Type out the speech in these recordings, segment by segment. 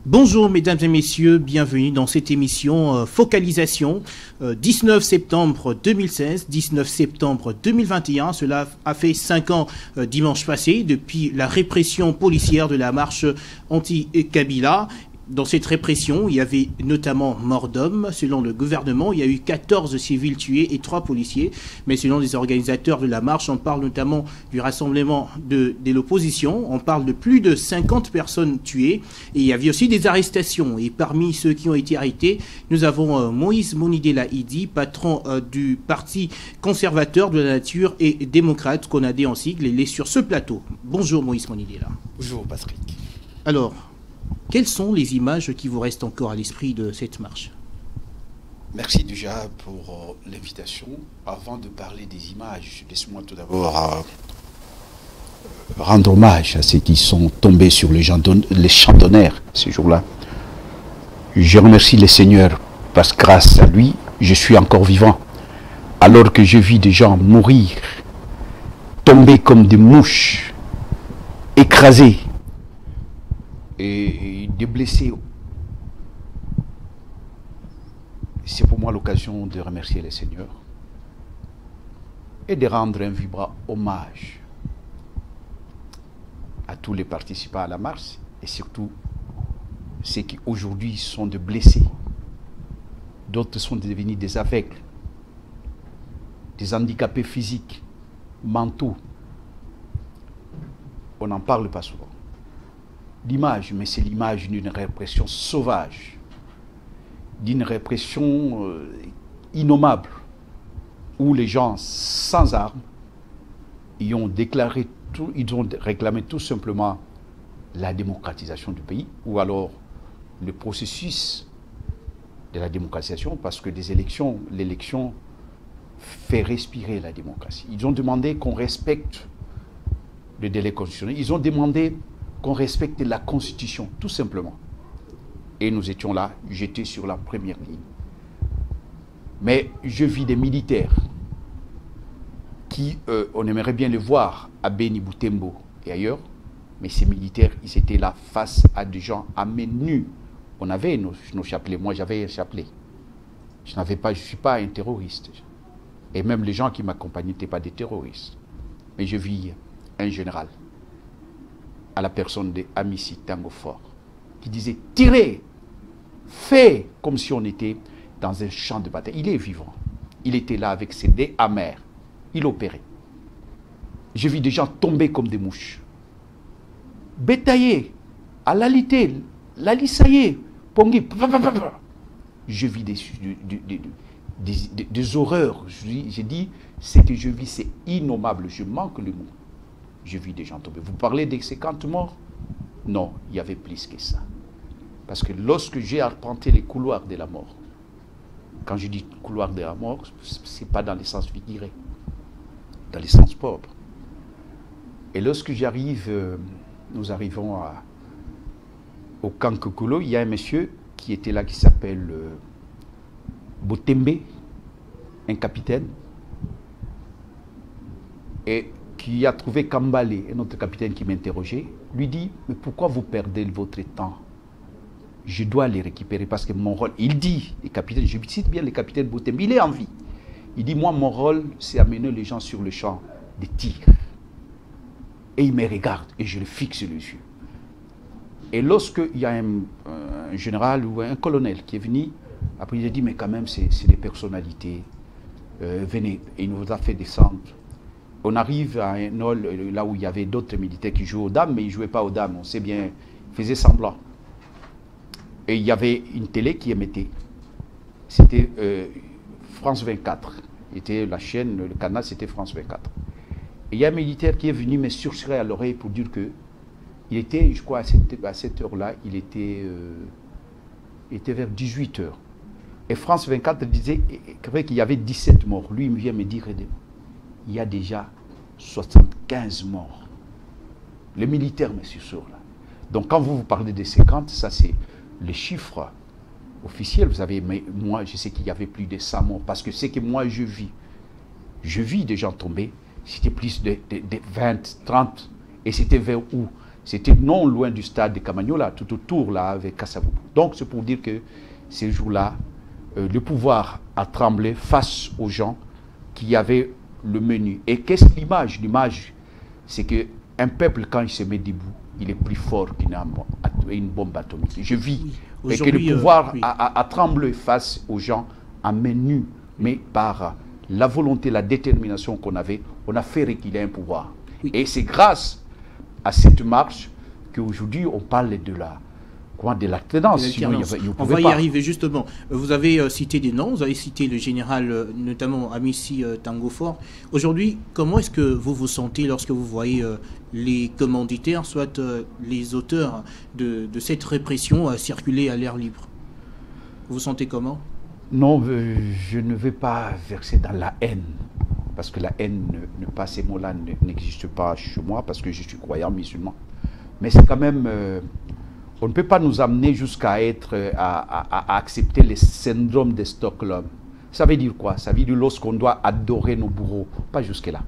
Bonjour mesdames et messieurs, bienvenue dans cette émission Focalisation 19 septembre 2016, 19 septembre 2021. Cela a fait 5 ans dimanche passé depuis la répression policière de la marche anti-Kabila. Dans cette répression, il y avait notamment mort d'hommes. Selon le gouvernement, il y a eu 14 civils tués et 3 policiers. Mais selon les organisateurs de la marche, on parle notamment du rassemblement de l'opposition. On parle de plus de 50 personnes tuées. Et il y avait aussi des arrestations. Et parmi ceux qui ont été arrêtés, nous avons Moïse Monidela Idi, patron du Parti conservateur de la nature et démocrate, CONADE en sigle. Il est sur ce plateau. Bonjour Moïse Monidela. Bonjour Patrick. Alors, quelles sont les images qui vous restent encore à l'esprit de cette marche? Merci déjà pour l'invitation. Avant de parler des images, laisse-moi tout d'abord rendre hommage à ceux qui sont tombés sur les champs d'honneur ces jours-là. Je remercie le Seigneur parce que grâce à lui, je suis encore vivant. Alors que je vis des gens mourir, tomber comme des mouches, écrasés, et des blessés. C'est pour moi l'occasion de remercier le Seigneur et de rendre un vibrant hommage à tous les participants à la marche et surtout ceux qui aujourd'hui sont des blessés. D'autres sont devenus des aveugles, des handicapés physiques, mentaux. On n'en parle pas souvent. L'image, mais c'est l'image d'une répression sauvage, d'une répression innommable, où les gens sans armes, ils ont réclamé tout simplement la démocratisation du pays, ou alors le processus de la démocratisation, parce que l'élection fait respirer la démocratie. Ils ont demandé qu'on respecte le délai constitutionnel, ils ont demandé qu'on respecte la Constitution, tout simplement. Et nous étions là, j'étais sur la première ligne. Mais je vis des militaires qui, on aimerait bien les voir à Beni, Butembo et ailleurs, mais ces militaires, ils étaient là face à des gens à main nue. On avait nos chapelets, moi j'avais un chapelet. Je ne suis pas un terroriste. Et même les gens qui m'accompagnaient n'étaient pas des terroristes. Mais je vis un général, à la personne de Amici Tango Fort, qui disait « Tirez, faites comme si on était dans un champ de bataille. » Il est vivant. Il était là avec ses dés amers. Il opérait. J'ai vu des gens tomber comme des mouches. Bétaillés, à l'alité, l'alissaillé, pongé. Je vis des horreurs. J'ai dit, ce que je vis, c'est innommable. Je manque le mot. Je vis des gens tomber. Vous parlez des 50 morts? Non, il y avait plus que ça. Parce que lorsque j'ai arpenté les couloirs de la mort, quand je dis couloir de la mort, ce n'est pas dans le sens figuré, dans le sens propre. Et lorsque nous arrivons au camp Kokolo, il y a un monsieur qui était là qui s'appelle Botembe, un capitaine, et qui a trouvé Kambale, un autre capitaine qui m'interrogeait, lui dit « Mais pourquoi vous perdez votre temps? Je dois les récupérer parce que mon rôle... » Il dit, le capitaine, je cite bien le capitaine Botembe, il est en vie. Il dit « Moi, mon rôle, c'est amener les gens sur le champ de tir. » Et il me regarde et je le fixe les yeux. Et lorsqu'il y a un général ou un colonel qui est venu, après il a dit « Mais quand même, c'est des personnalités. Venez. » Et il nous a fait descendre. On arrive à un hall là où il y avait d'autres militaires qui jouaient aux dames, mais ils ne jouaient pas aux dames, on sait bien, ils faisaient semblant. Et il y avait une télé qui émettait. C'était France 24. C'était la chaîne, le canal, c'était France 24. Et il y a un militaire qui est venu me susurrer à l'oreille pour dire que il était, je crois, à cette heure-là, il était vers 18 h. Et France 24 disait qu'il y avait 17 morts. Lui, il vient me dire, il y a déjà 75 morts. Les militaires me susurrent là. Donc quand vous parlez des 50, ça c'est les chiffres officiels. Vous savez, mais moi je sais qu'il y avait plus de 100 morts. Parce que c'est que moi je vis des gens tombés. C'était plus de 20, 30. Et c'était vers où? C'était non loin du stade de Camagnola, tout autour là avec Kassabou. Donc c'est pour dire que ces jours-là, le pouvoir a tremblé face aux gens qui avaient le menu. Et qu'est-ce que l'image? L'image, c'est qu'un peuple, quand il se met debout, il est plus fort qu'une bombe atomique. Je vis. Oui. Et que le pouvoir oui. a tremblé face aux gens à main nue, mais par la volonté, la détermination qu'on avait, on a fait reculer un pouvoir. Oui. Et c'est grâce à cette marche qu'aujourd'hui on parle de la tendance. On va y arriver justement. Vous avez cité des noms, vous avez cité le général, notamment Amici Tangofor. Aujourd'hui, comment est-ce que vous vous sentez lorsque vous voyez les commanditaires, soit les auteurs de cette répression circuler à l'air libre? Vous vous sentez comment? Non, je ne vais pas verser dans la haine. Parce que la haine, pas ces mots-là n'existent pas chez moi, parce que je suis croyant musulman. Mais c'est quand même... on ne peut pas nous amener jusqu'à à accepter les syndromes de Stockholm. Ça veut dire quoi? Ça veut dire lorsqu'on doit adorer nos bourreaux. Pas jusque-là.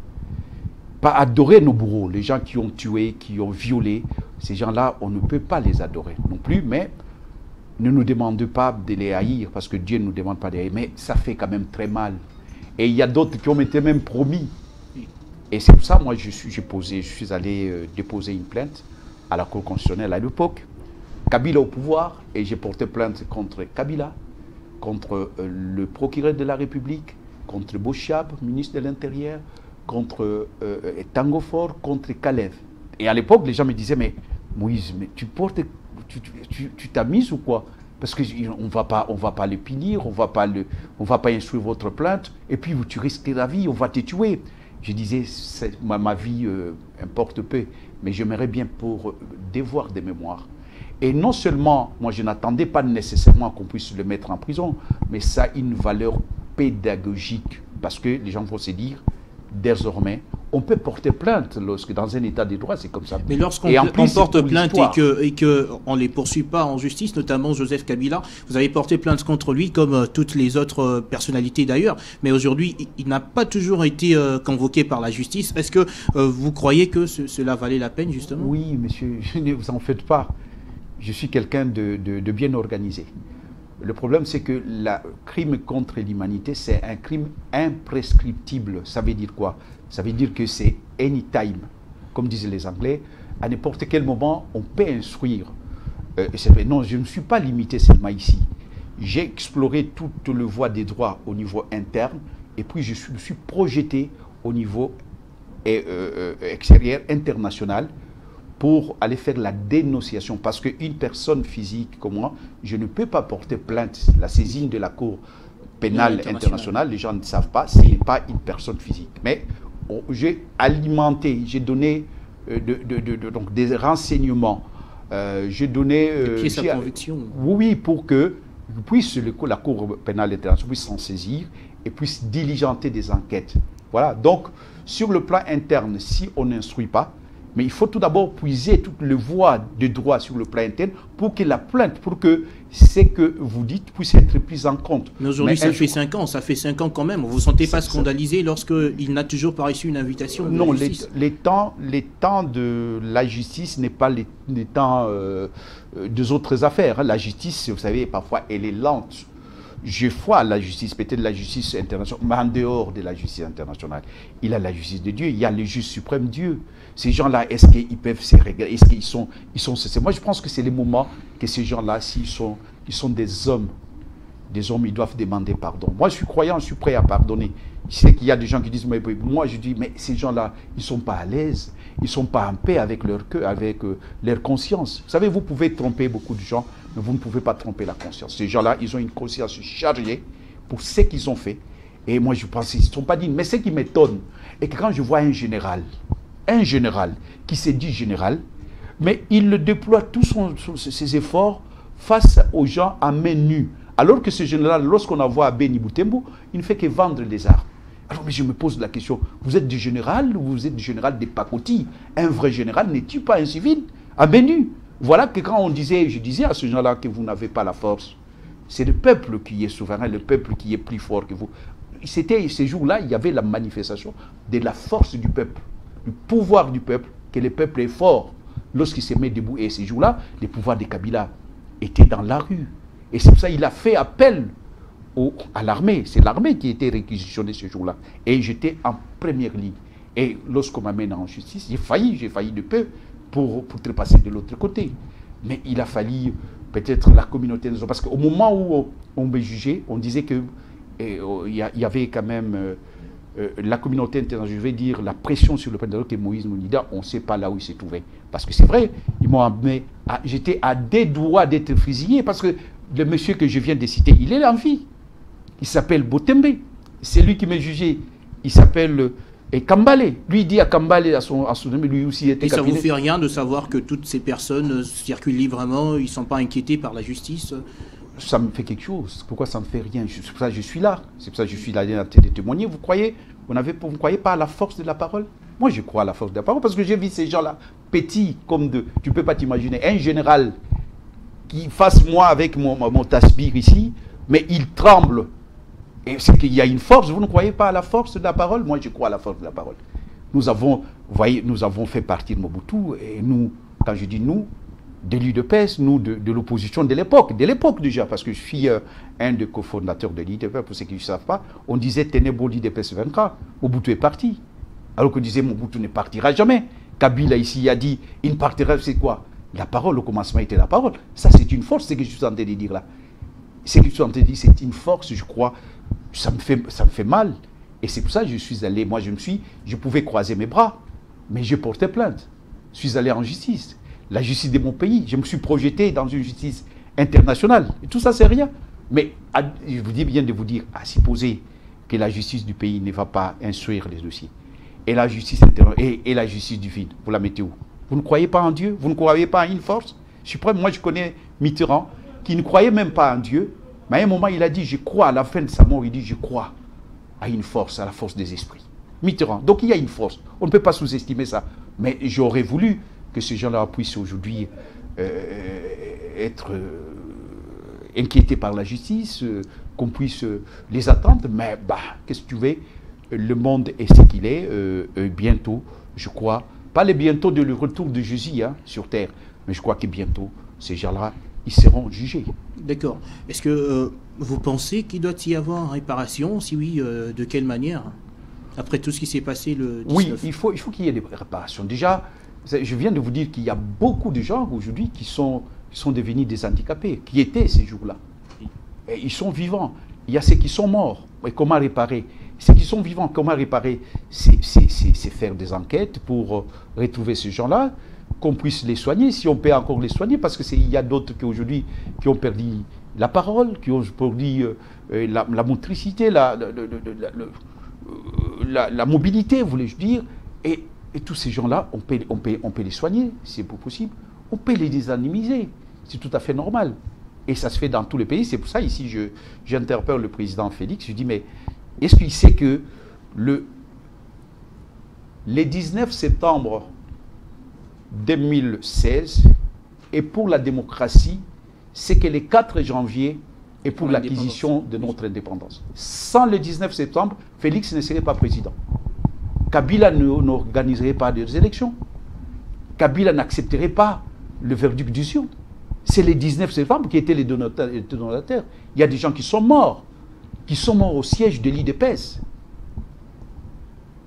Pas adorer nos bourreaux. Les gens qui ont tué, qui ont violé, ces gens-là, on ne peut pas les adorer non plus, mais ne nous demande pas de les haïr, parce que Dieu ne nous demande pas de les haïr. Mais ça fait quand même très mal. Et il y a d'autres qui ont été même promis. Et c'est pour ça, moi, je suis allé déposer une plainte à la Cour constitutionnelle à l'époque. Kabila au pouvoir, et j'ai porté plainte contre Kabila, contre le procureur de la République, contre Bochab, ministre de l'Intérieur, contre Tangofor, contre Kalev. Et à l'époque, les gens me disaient, mais Moïse, mais tu t'as mis ou quoi? Parce qu'on va pas le punir, on va pas instruire votre plainte, et puis tu risques la vie, on va te tuer. Je disais, ma vie importe peu, mais j'aimerais bien pour devoir des mémoires. Et non seulement, moi je n'attendais pas nécessairement qu'on puisse le mettre en prison, mais ça a une valeur pédagogique, parce que les gens vont se dire, désormais, on peut porter plainte lorsque dans un état de droit, c'est comme ça. Mais lorsqu'on porte plainte et qu'on ne les poursuit pas en justice, notamment Joseph Kabila, vous avez porté plainte contre lui comme toutes les autres personnalités d'ailleurs, mais aujourd'hui, il n'a pas toujours été convoqué par la justice. Est-ce que vous croyez que cela valait la peine, justement? Oui, monsieur, ne vous en faites pas. Je suis quelqu'un de bien organisé. Le problème, c'est que le crime contre l'humanité, c'est un crime imprescriptible. Ça veut dire quoi? Ça veut dire que c'est anytime, comme disaient les Anglais. À n'importe quel moment, on peut instruire. Non, je ne suis pas limité seulement ici. J'ai exploré toute le voie des droits au niveau interne, et puis je me suis projeté au niveau extérieur, international, pour aller faire la dénonciation. Parce qu'une personne physique comme moi, je ne peux pas porter plainte. La saisine de la Cour pénale internationale, les gens ne savent pas, ce n'est pas une personne physique. Mais j'ai alimenté, j'ai donné donc des renseignements, j'ai donné... pièces à conviction. Oui, pour que la Cour pénale internationale puisse s'en saisir et puisse diligenter des enquêtes. Voilà, donc sur le plan interne, si on n'instruit pas, mais il faut tout d'abord puiser toutes les voies de droit sur le plan interne pour que la plainte, pour que ce que vous dites puisse être pris en compte. Mais aujourd'hui, ça fait 5 ans, ça fait 5 ans quand même. Vous ne vous sentez pas scandalisé lorsqu'il n'a toujours pas reçu une invitation de non, la justice? les temps de la justice n'est pas les temps des autres affaires. La justice, vous savez, parfois, elle est lente. Je crois à la justice, peut-être la justice internationale, mais en dehors de la justice internationale, il y a la justice de Dieu, il y a le juge suprême Dieu. Ces gens-là, est-ce qu'ils peuvent se régler? Est-ce qu'ils sont moi, je pense que c'est les moments que ces gens-là, s'ils sont des hommes, ils doivent demander pardon. Moi, je suis croyant, je suis prêt à pardonner. Je sais qu'il y a des gens qui disent, mais moi, je dis, mais ces gens-là, ils ne sont pas à l'aise, ils ne sont pas en paix avec leur cœur, avec leur conscience. Vous savez, vous pouvez tromper beaucoup de gens, mais vous ne pouvez pas tromper la conscience. Ces gens-là, ils ont une conscience chargée pour ce qu'ils ont fait. Et moi, je pense qu'ils ne sont pas dignes. Mais ce qui m'étonne, est que quand je vois un général qui se dit général, mais il le déploie tous ses efforts face aux gens à main nue. Alors que ce général, lorsqu'on envoie à Beni Boutembo, il ne fait que vendre des armes. Alors, mais je me pose la question, vous êtes du général ou vous êtes du général des pacotis? Un vrai général n'est-il pas un civil? À Beni. Voilà que quand je disais à ce gens-là que vous n'avez pas la force, c'est le peuple qui est souverain, le peuple qui est plus fort que vous. C'était ces jours-là, il y avait la manifestation de la force du peuple, du pouvoir du peuple, que le peuple est fort. lorsqu'il se met debout. Et ces jours-là, les pouvoirs de Kabila étaient dans la rue. Et c'est pour ça qu'il a fait appel à l'armée. C'est l'armée qui était réquisitionnée ce jour-là. Et j'étais en première ligne. Et lorsqu'on m'amène en justice, j'ai failli de peu pour trépasser de l'autre côté. Mais il a fallu peut-être la communauté. Parce qu'au moment où on me jugeait, on disait qu'il y avait quand même la communauté internationale, je vais dire, la pression sur le président que Moïse Mounida, on ne sait pas là où il s'est trouvé. Parce que c'est vrai, ils m'ont amené, j'étais à des doigts d'être fusillé, parce que le monsieur que je viens de citer, il est en vie. Il s'appelle Botembe. C'est lui qui m'a jugé. Il s'appelle Kambale. Lui, il dit à Kambale, à son nom, lui aussi était. Et ça ne vous fait rien de savoir que toutes ces personnes circulent librement, ils ne sont pas inquiétés par la justice? Ça me fait quelque chose. Pourquoi ça ne me fait rien? C'est pour ça que je suis là. C'est pour ça que je suis là de témoigner. Vous ne croyez pas à la force de la parole? Moi, je crois à la force de la parole parce que j'ai vu ces gens-là, petits comme de... Tu ne peux pas t'imaginer. Un général qui fasse moi avec mon tasbir ici, mais il tremble. Et c'est qu'il y a une force. Vous ne croyez pas à la force de la parole? Moi, je crois à la force de la parole. Nous avons, vous voyez, nous avons fait partir Mobutu. Et nous, quand je dis nous, de l'UDPS, nous, de l'opposition de l'époque déjà, parce que je suis un des cofondateurs de l'UDPS, pour ceux qui ne savent pas, on disait Ténébo, l'UDPS vaincra. Mobutu est parti. Alors qu'on disait Mobutu ne partira jamais. Kabila ici a dit, il ne partira, c'est quoi? La parole, au commencement était la parole. Ça, c'est une force, c'est ce que je suis en train de dire là. Ce que je suis en train de dire, c'est une force, je crois. Ça me fait mal. Et c'est pour ça que je suis allé, moi je pouvais croiser mes bras, mais je portais plainte. Je suis allé en justice. La justice de mon pays, je me suis projeté dans une justice internationale. Et tout ça, c'est rien. Mais je vous dis bien de vous dire, à supposer que la justice du pays ne va pas instruire les dossiers, et la justice internationale, et la justice divine, vous la mettez où? Vous ne croyez pas en Dieu? Vous ne croyez pas en une force suprême? Moi, je connais Mitterrand, qui ne croyait même pas en Dieu, mais à un moment, il a dit, je crois, à la fin de sa mort, il dit, je crois à une force, à la force des esprits. Mitterrand. Donc, il y a une force. On ne peut pas sous-estimer ça. Mais j'aurais voulu que ces gens-là puissent aujourd'hui être inquiétés par la justice, qu'on puisse les attendre. Mais, qu'est-ce que tu veux? Le monde est ce qu'il est. Bientôt, je crois, pas le bientôt de le retour de Jésus sur terre, mais je crois que bientôt, ces gens-là, ils seront jugés. D'accord. Est-ce que vous pensez qu'il doit y avoir réparation? Si oui, de quelle manière? Après tout ce qui s'est passé le 19. Oui, il faut qu'il y ait des réparations. Déjà, je viens de vous dire qu'il y a beaucoup de gens aujourd'hui qui sont devenus des handicapés, qui étaient ces jours-là. Et ils sont vivants. Il y a ceux qui sont morts. Et comment réparer? Ceux qui sont vivants, comment réparer? C'est faire des enquêtes pour retrouver ces gens-là, qu'on puisse les soigner, si on peut encore les soigner, parce qu'il y a d'autres qui aujourd'hui qui ont perdu la parole, qui ont perdu la motricité, la mobilité, voulais-je dire, et tous ces gens-là, on peut les soigner, si c'est possible, on peut les désanonymiser, c'est tout à fait normal. Et ça se fait dans tous les pays, c'est pour ça, ici, j'interpelle le président Félix, je dis, mais est-ce qu'il sait que le 19 septembre 2016 et pour la démocratie, c'est que le 4 janvier est pour l'acquisition de notre indépendance. Sans le 19 septembre, Félix ne serait pas président. Kabila n'organiserait pas des élections. Kabila n'accepterait pas le verdict d'usure. C'est le 19 septembre qui était les donateurs. Il y a des gens qui sont morts au siège de l'UDPS.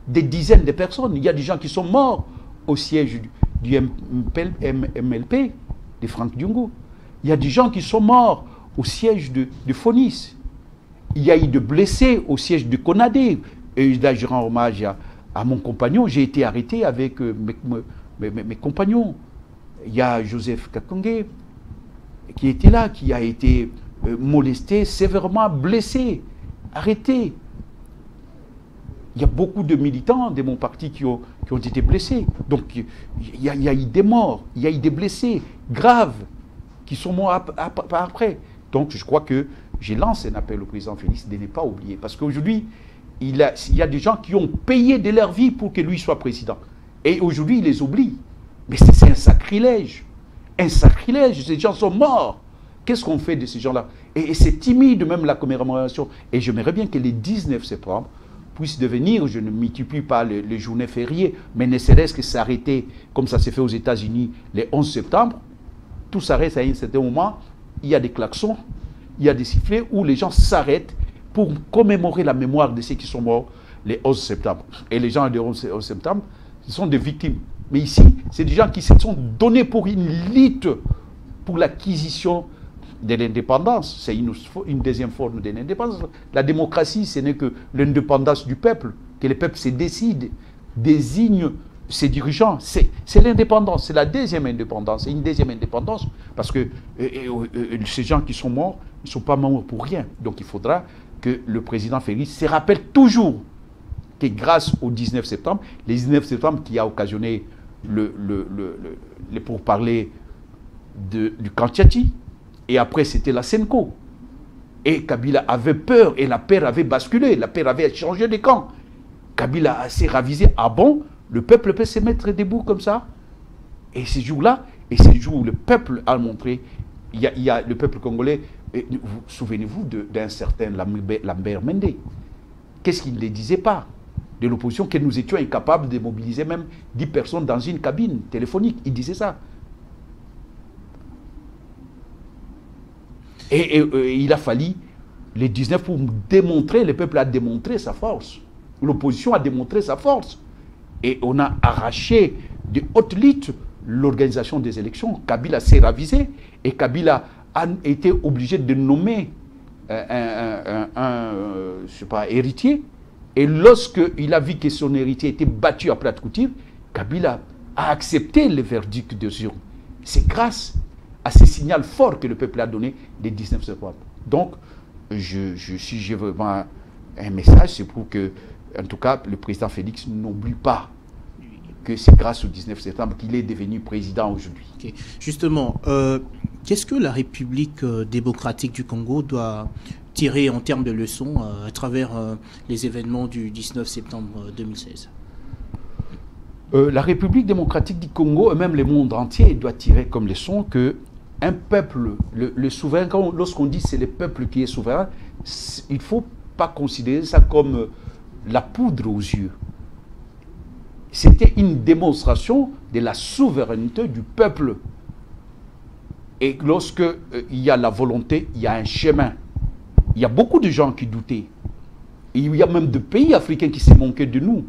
Des dizaines de personnes. Il y a des gens qui sont morts au siège du MLP, de Franck Diongo. Il y a des gens qui sont morts au siège de Fonis. Il y a eu des blessés au siège de Konadé. Et là, je rends hommage à mon compagnon. J'ai été arrêté avec mes compagnons. Il y a Joseph Kakongé qui était là, qui a été molesté, sévèrement blessé, arrêté. Il y a beaucoup de militants de mon parti qui ont été blessés. Donc, il y a eu des morts, il y a eu des blessés graves qui sont morts après. Donc, je crois que je lance un appel au président Félix de ne pas oublier. Parce qu'aujourd'hui, il y a des gens qui ont payé de leur vie pour que lui soit président. Et aujourd'hui, il les oublie. Mais c'est un sacrilège. Un sacrilège. Ces gens sont morts. Qu'est-ce qu'on fait de ces gens-là? Et c'est timide même la commémoration. Et j'aimerais bien que le 19 septembre, puisse devenir, je ne multiplie pas les journées fériées, mais ne serait-ce que s'arrêter, comme ça s'est fait aux États-Unis le 11 septembre, tout s'arrête à un certain moment, il y a des klaxons, il y a des sifflets où les gens s'arrêtent pour commémorer la mémoire de ceux qui sont morts le 11 septembre. Et les gens du 11 septembre, ce sont des victimes. Mais ici, c'est des gens qui se sont donnés pour une lutte pour l'acquisition de l'indépendance. C'est une deuxième forme de l'indépendance. La démocratie, ce n'est que l'indépendance du peuple, que le peuple se décide, désigne ses dirigeants. C'est l'indépendance, c'est la deuxième indépendance. C'est une deuxième indépendance parce que ces gens qui sont morts, ils ne sont pas morts pour rien. Donc il faudra que le président Félix se rappelle toujours que grâce au 19 septembre, le 19 septembre qui a occasionné les pourparlers du Kantiati, et après c'était la Senko. Et Kabila avait peur et la paix avait basculé, la paix avait changé de camp. Kabila s'est ravisé. Ah bon, le peuple peut se mettre debout comme ça? Et ces jours-là, et ces jours où le peuple a montré, il y a le peuple congolais, souvenez-vous d'un certain Lambert Mende. Qu'est-ce qu'il ne disait pas de l'opposition, que nous étions incapables de mobiliser même 10 personnes dans une cabine téléphonique? Il disait ça. Et il a fallu les 19 pour démontrer, le peuple a démontré sa force. L'opposition a démontré sa force. Et on a arraché de haute lutte l'organisation des élections. Kabila s'est ravisé et Kabila a été obligé de nommer je sais pas, héritier. Et lorsqu'il a vu que son héritier était battu à plate couture, Kabila a accepté le verdict des urnes. C'est grâce à ce signal fort que le peuple a donné le 19 septembre. Donc, si j'ai vraiment un message, c'est pour que, en tout cas, le président Félix n'oublie pas que c'est grâce au 19 septembre qu'il est devenu président aujourd'hui. Okay. Justement, qu'est-ce que la République démocratique du Congo doit tirer en termes de leçons à travers les événements du 19 septembre 2016? La République démocratique du Congo, et même le monde entier, doit tirer comme leçon que un peuple, le souverain, lorsqu'on dit c'est le peuple qui est souverain, il ne faut pas considérer ça comme la poudre aux yeux. C'était une démonstration de la souveraineté du peuple. Et lorsque il y a la volonté, il y a un chemin. Il y a beaucoup de gens qui doutaient. Et il y a même des pays africains qui s'est manqué de nous.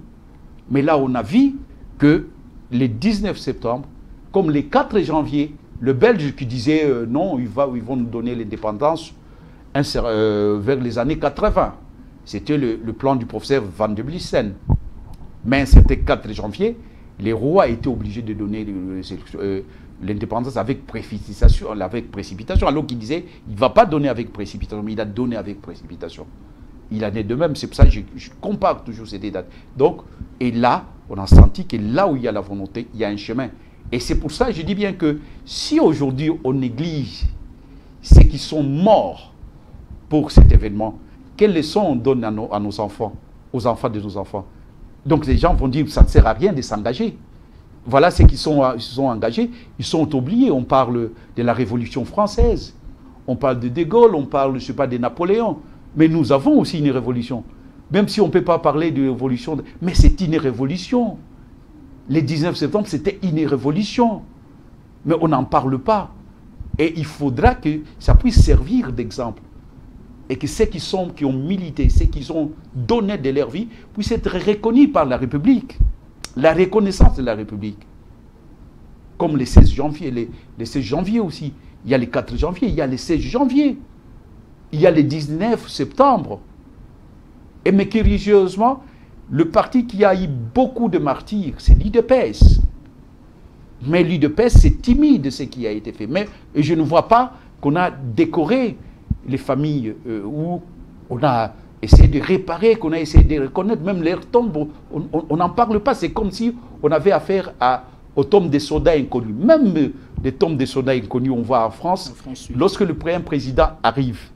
Mais là, on a vu que le 19 septembre, comme le 4 janvier, le Belge qui disait non, ils vont nous donner l'indépendance vers les années 80. C'était le plan du professeur Van de Blissen. Mais c'était 4 janvier, les rois étaient obligés de donner l'indépendance avec précipitation, alors qu'il disait, il ne va pas donner avec précipitation, mais il a donné avec précipitation. Il en est de même, c'est pour ça que je compare toujours ces dates. Donc, et là, on a senti que là où il y a la volonté, il y a un chemin. Et c'est pour ça que je dis bien que si aujourd'hui on néglige ceux qui sont morts pour cet événement, quelles leçons on donne à nos enfants, aux enfants de nos enfants? Donc les gens vont dire que ça ne sert à rien de s'engager. Voilà ceux qui se sont engagés, ils sont oubliés. On parle de la Révolution française, on parle de Gaulle, on parle, je ne sais pas, de Napoléon. Mais nous avons aussi une révolution. Même si on ne peut pas parler de révolution, mais c'est une révolution. Le 19 septembre, c'était une révolution. Mais on n'en parle pas. Et il faudra que ça puisse servir d'exemple. Et que ceux qui ont milité, ceux qui ont donné de leur vie, puissent être reconnus par la République. La reconnaissance de la République. Comme le 16 janvier, les 16 janvier aussi. Il y a le 4 janvier, il y a le 16 janvier. Il y a le 19 septembre. Et mais curieusement, le parti qui a eu beaucoup de martyrs, c'est l'UDPS. Mais l'UDPS, c'est timide ce qui a été fait. Mais je ne vois pas qu'on a décoré les familles où on a essayé de réparer, qu'on a essayé de reconnaître, même leurs tombes, on n'en parle pas. C'est comme si on avait affaire aux tombes des soldats inconnus. Même les tombes des soldats inconnus, on voit en France oui. Lorsque le président arrive,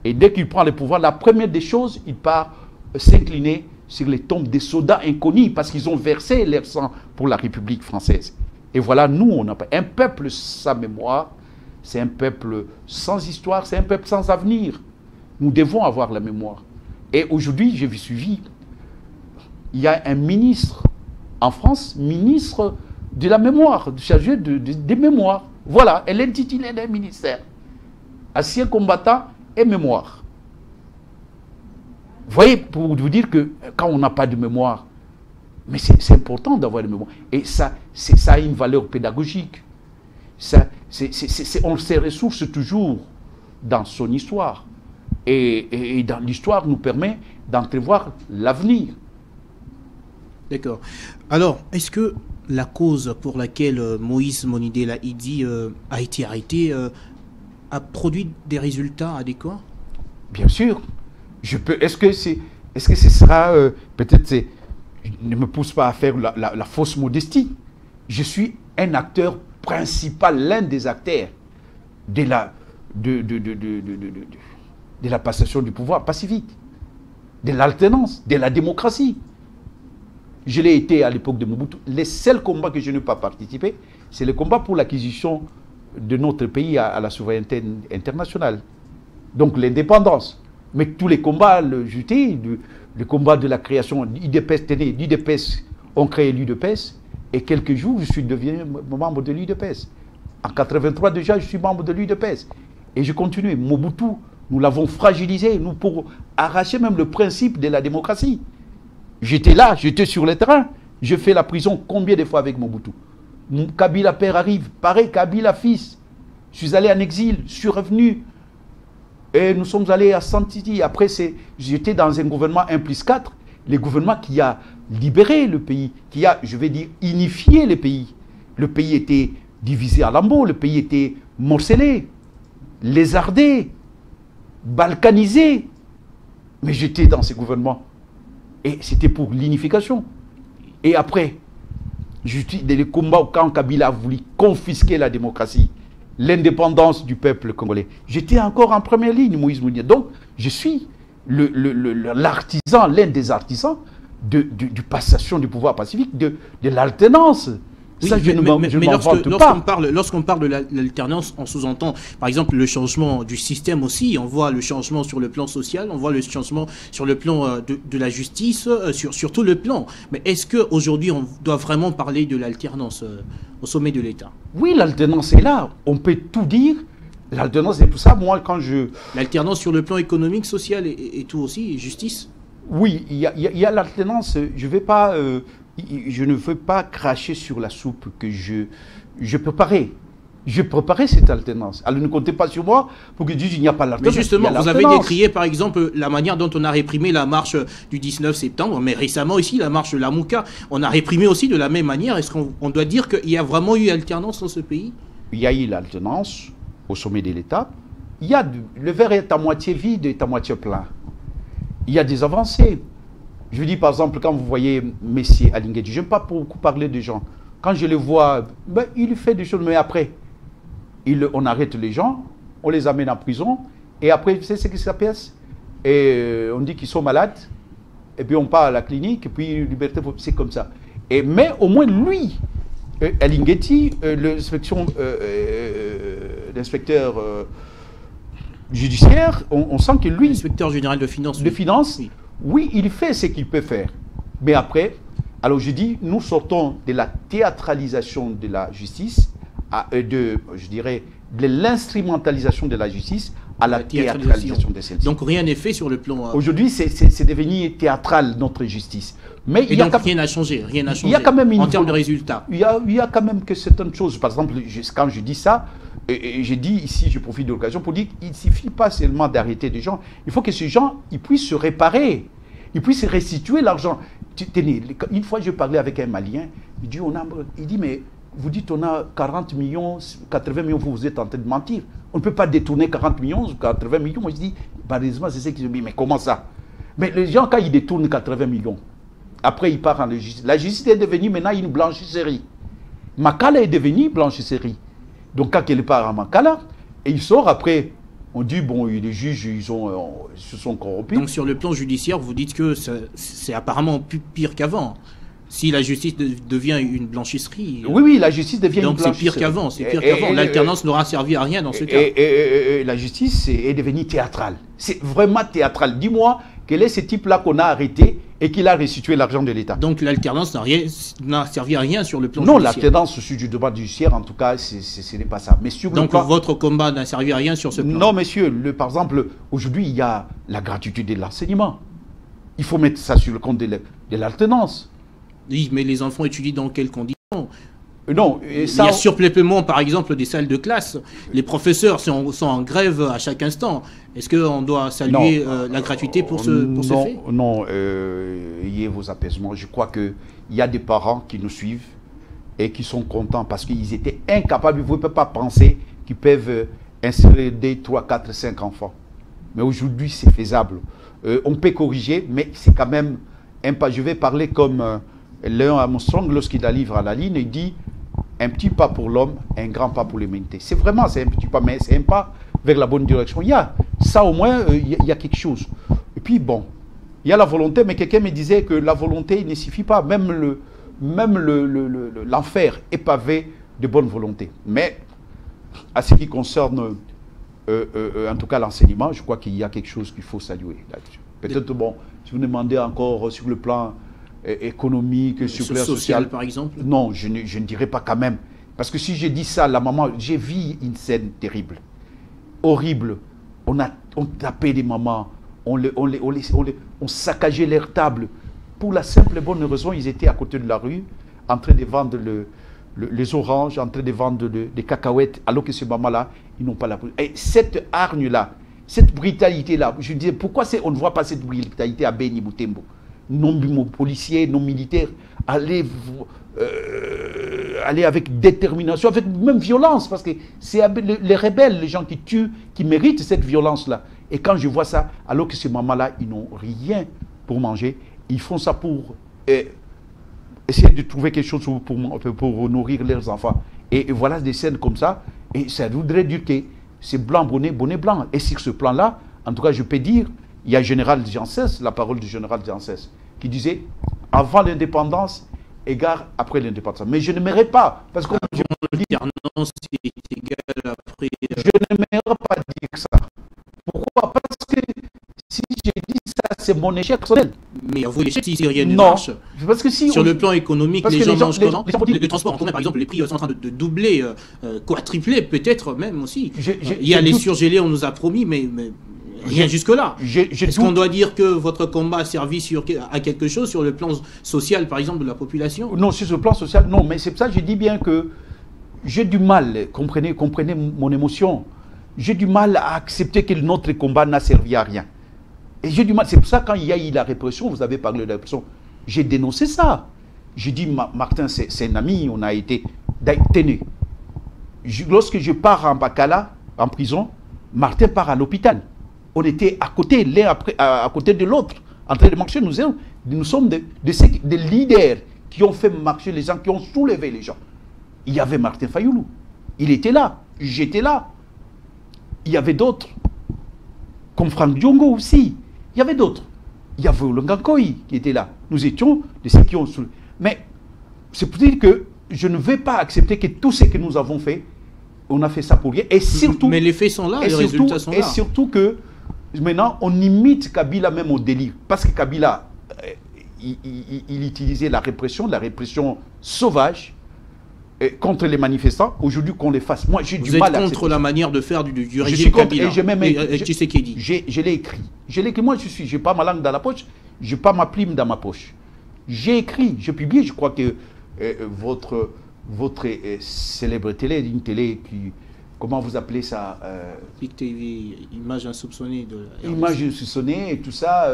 et dès qu'il prend le pouvoir, la première des choses, il part s'incliner sur les tombes des soldats inconnus, parce qu'ils ont versé leur sang pour la République française. Et voilà, nous, on n'a pas un peuple sans mémoire, c'est un peuple sans histoire, c'est un peuple sans avenir. Nous devons avoir la mémoire. Et aujourd'hui, j'ai suivi il y a un ministre en France, ministre de la mémoire, chargé des mémoires. Voilà, elle est intitulée d'un ministère. Anciens combattants et mémoire. Vous voyez, pour vous dire que quand on n'a pas de mémoire, mais c'est important d'avoir de mémoire. Et ça a une valeur pédagogique. On se ressource toujours dans son histoire. Et dans l'histoire nous permet d'entrevoir l'avenir. D'accord. Alors, est-ce que la cause pour laquelle Moïse Monidela Idi a été arrêté a produit des résultats adéquats? Bien sûr. Est-ce que ce sera peut-être ne me pousse pas à faire la fausse modestie. Je suis un acteur principal, l'un des acteurs de la passation du pouvoir pacifique, de l'alternance, de la démocratie. Je l'ai été à l'époque de Mobutu. Les seuls combats que je n'ai pas participé, c'est le combat pour l'acquisition de notre pays à la souveraineté internationale. Donc l'indépendance. Mais tous les combats, le combat de la création, l'UDPS, on crée l'UDPS, et quelques jours, je suis devenu membre de l'UDPS. En 83 déjà, je suis membre de l'UDPS. Et je continue. Mobutu, nous l'avons fragilisé, nous, pour arracher même le principe de la démocratie. J'étais là, j'étais sur le terrain. Je fais la prison combien de fois avec Mobutu? Kabila père arrive, pareil, Kabila fils. Je suis allé en exil, je suis revenu. Et nous sommes allés à Santiti. Après, j'étais dans un gouvernement 1+4, le gouvernement qui a libéré le pays, qui a, je vais dire, unifié le pays. Le pays était divisé à lambeaux, le pays était morcelé, lézardé, balkanisé. Mais j'étais dans ce gouvernement. Et c'était pour l'unification. Et après, j'étais dans les combats quand Kabila a voulu confisquer la démocratie, l'indépendance du peuple congolais. J'étais encore en première ligne, Moïse Mounier. Donc, je suis l'artisan, l'un des artisans du passation du pouvoir pacifique, de l'alternance. Oui, ça, je ne m'en vante pas. Lorsqu'on parle de l'alternance, on sous-entend, par exemple, le changement du système aussi. On voit le changement sur le plan social, on voit le changement sur le plan de la justice, sur tout le plan. Mais est-ce qu'aujourd'hui, on doit vraiment parler de l'alternance au sommet de l'État? Oui, l'alternance est là. On peut tout dire. L'alternance, c'est pour ça, moi, quand je... L'alternance sur le plan économique, social et tout aussi, et justice? Oui, il y a l'alternance. Je ne veux pas cracher sur la soupe que je préparais. Je préparais cette alternance. Alors ne comptez pas sur moi pour que je dise qu'il n'y a pas l'alternance. Mais justement, vous avez décrié par exemple la manière dont on a réprimé la marche du 19 septembre, mais récemment ici, la marche de la Mouka, on a réprimé aussi de la même manière. Est-ce qu'on doit dire qu'il y a vraiment eu alternance dans ce pays? Il y a eu l'alternance au sommet de l'État. Le verre est à moitié vide et à moitié plein. Il y a des avancées. Je dis par exemple, quand vous voyez Messier Alingeti, je n'aime pas beaucoup parler de gens. Quand je le vois, il fait des choses, mais après, on arrête les gens, on les amène en prison, et après, c'est ce qui se passe. Et on dit qu'ils sont malades, et puis on part à la clinique, et puis liberté, c'est comme ça. Mais au moins lui, Alingeti, l'inspecteur judiciaire, on sent que lui... L'inspecteur général de finances. De finances, oui, il fait ce qu'il peut faire. Mais après, alors je dis, nous sortons de la théâtralisation de la justice, je dirais, de l'instrumentalisation de la justice à la théâtralisation de celle-ci. Donc rien n'est fait sur le plan... Aujourd'hui, c'est devenu théâtral, notre justice. Mais et donc rien n'a changé, rien n'a changé il y a quand même en termes de résultats. Il y a quand même que certaines choses. Par exemple, quand je dis ça, et j'ai dit ici, je profite de l'occasion pour dire qu'il ne suffit pas seulement d'arrêter des gens. Il faut que ces gens ils puissent se réparer. Ils puissent restituer l'argent. Une fois, je parlais avec un Malien. Il dit, mais vous dites on a 40 millions, 80 millions, vous êtes en train de mentir. On ne peut pas détourner 40 millions ou 80 millions. Moi, je dis, malheureusement, c'est ce qu'ils ont dit. Mais comment ça? Mais les gens, quand ils détournent 80 millions, après, ils partent en justice. La justice est devenue maintenant une blanchisserie. Makala est devenue blanchisserie. Donc, quand il part à Makala, et il sort après, on dit, bon, les juges, ils se sont corrompus. Donc, sur le plan judiciaire, vous dites que c'est apparemment pire qu'avant. Si la justice devient une blanchisserie... Oui, la justice devient une blanchisserie. Donc, c'est pire qu'avant. L'alternance n'aura servi à rien dans ce cas. La justice est devenue théâtrale. C'est vraiment théâtral. Dis-moi, quel est ce type-là qu'on a arrêté et qu'il a restitué l'argent de l'État. Donc l'alternance n'a servi à rien sur le plan judiciaire. Non, l'alternance sur du droit judiciaire, en tout cas, ce n'est pas ça. Mais sur donc votre combat n'a servi à rien sur ce plan? Non, monsieur. Par exemple, aujourd'hui, il y a la gratuité de l'enseignement. Il faut mettre ça sur le compte de l'alternance. Oui, mais les enfants étudient dans quelles conditions? Non, il y a surpeuplement, par exemple, des salles de classe. Les professeurs sont en grève à chaque instant. Est-ce qu'on doit saluer la gratuité pour ce fait? Non, ayez vos apaisements. Je crois qu'il y a des parents qui nous suivent et qui sont contents parce qu'ils étaient incapables. Vous ne pouvez pas penser qu'ils peuvent insérer 2, 3, 4, 5 enfants. Mais aujourd'hui, c'est faisable. On peut corriger, mais c'est quand même un pas. Je vais parler comme Léon Armstrong lorsqu'il a livre à la ligne. Il dit un petit pas pour l'homme, un grand pas pour l'humanité. C'est vraiment, c'est un petit pas, mais c'est un pas vers la bonne direction. Il y a ça au moins, il y a quelque chose. Et puis bon, il y a la volonté, mais quelqu'un me disait que la volonté ne suffit pas. Même l'enfer est pavé de bonne volonté. Mais à ce qui concerne, en tout cas l'enseignement, je crois qu'il y a quelque chose qu'il faut saluer là-dessus. Peut-être, bon, si vous demandez encore sur le plan économique, sur le plan social, par exemple? Non, je ne dirais pas quand même. Parce que si je dis ça, la maman, j'ai vu une scène terrible, horrible. On tapait les mamans, on saccageait leurs tables. Pour la simple et bonne raison, ils étaient à côté de la rue, en train de vendre les oranges, en train de vendre des cacahuètes, alors que ces mamans-là, ils n'ont pas la... Et cette hargne-là, cette brutalité-là, je disais, pourquoi on ne voit pas cette brutalité à Beni Boutembo? Nos policiers, nos militaires, aller avec détermination, avec même violence, parce que c'est les rebelles, les gens qui tuent, qui méritent cette violence-là. Et quand je vois ça, alors que ces mamans-là, ils n'ont rien pour manger, ils font ça pour essayer de trouver quelque chose pour nourrir leurs enfants. Et voilà des scènes comme ça, et ça voudrait dire que c'est blanc, bonnet, bonnet blanc. Et sur ce plan-là, en tout cas, je peux dire, il y a général Janssens, la parole du général Janssens, qui disait avant l'indépendance, égard après l'indépendance. Mais je n'aimerais pas, parce que l'alternance est égale après. Je n'aimerais pas dire ça. Pourquoi? Parce que si je dis ça, c'est mon échec personnel. Mais vous l'échec si rien ne marche. Parce que si sur le plan économique, les gens mangent comment? Le transport en commun, par exemple, les prix sont en train de doubler, quadrupler, peut-être même aussi. Il y a les surgelés, on nous a promis, mais rien jusque-là. Est-ce qu'on doit dire que votre combat a servi à quelque chose sur le plan social, par exemple, de la population? Non, sur ce plan social, non. Mais c'est pour ça que je dis bien que j'ai du mal, comprenez mon émotion, j'ai du mal à accepter que notre combat n'a servi à rien. Et j'ai du mal, c'est pour ça que quand il y a eu la répression, vous avez parlé de la répression, j'ai dénoncé ça. J'ai dit, Martin, c'est un ami, on a été... Tenez, lorsque je pars en Bakala, en prison, Martin part à l'hôpital. On était à côté, l'un à côté de l'autre, en train de marcher. Nous sommes des leaders qui ont fait marcher les gens, qui ont soulevé les gens. Il y avait Martin Fayoulou. Il était là. J'étais là. Il y avait d'autres. Comme Franck Diongo aussi. Il y avait d'autres. Il y avait Olongankoi qui était là. Nous étions de ceux qui ont soulevé. Mais c'est pour dire que je ne vais pas accepter que tout ce que nous avons fait, on a fait ça pour rien. Et surtout... Mais les faits sont là, les résultats sont là. Et surtout que maintenant, on imite Kabila même au délire. Parce que Kabila, il utilisait la répression sauvage contre les manifestants. Aujourd'hui, qu'on les fasse. Moi, j'ai du mal à... Vous êtes contre la manière de faire du régime Kabila. Je l'ai écrit. Moi, je n'ai pas ma langue dans la poche. Je n'ai pas ma plume dans ma poche. J'ai écrit, j'ai publié. Je crois que votre célèbre télé, une télé qui... Comment vous appelez ça PIC TV, image insoupçonnée de la RDC. Image insoupçonnée et tout ça,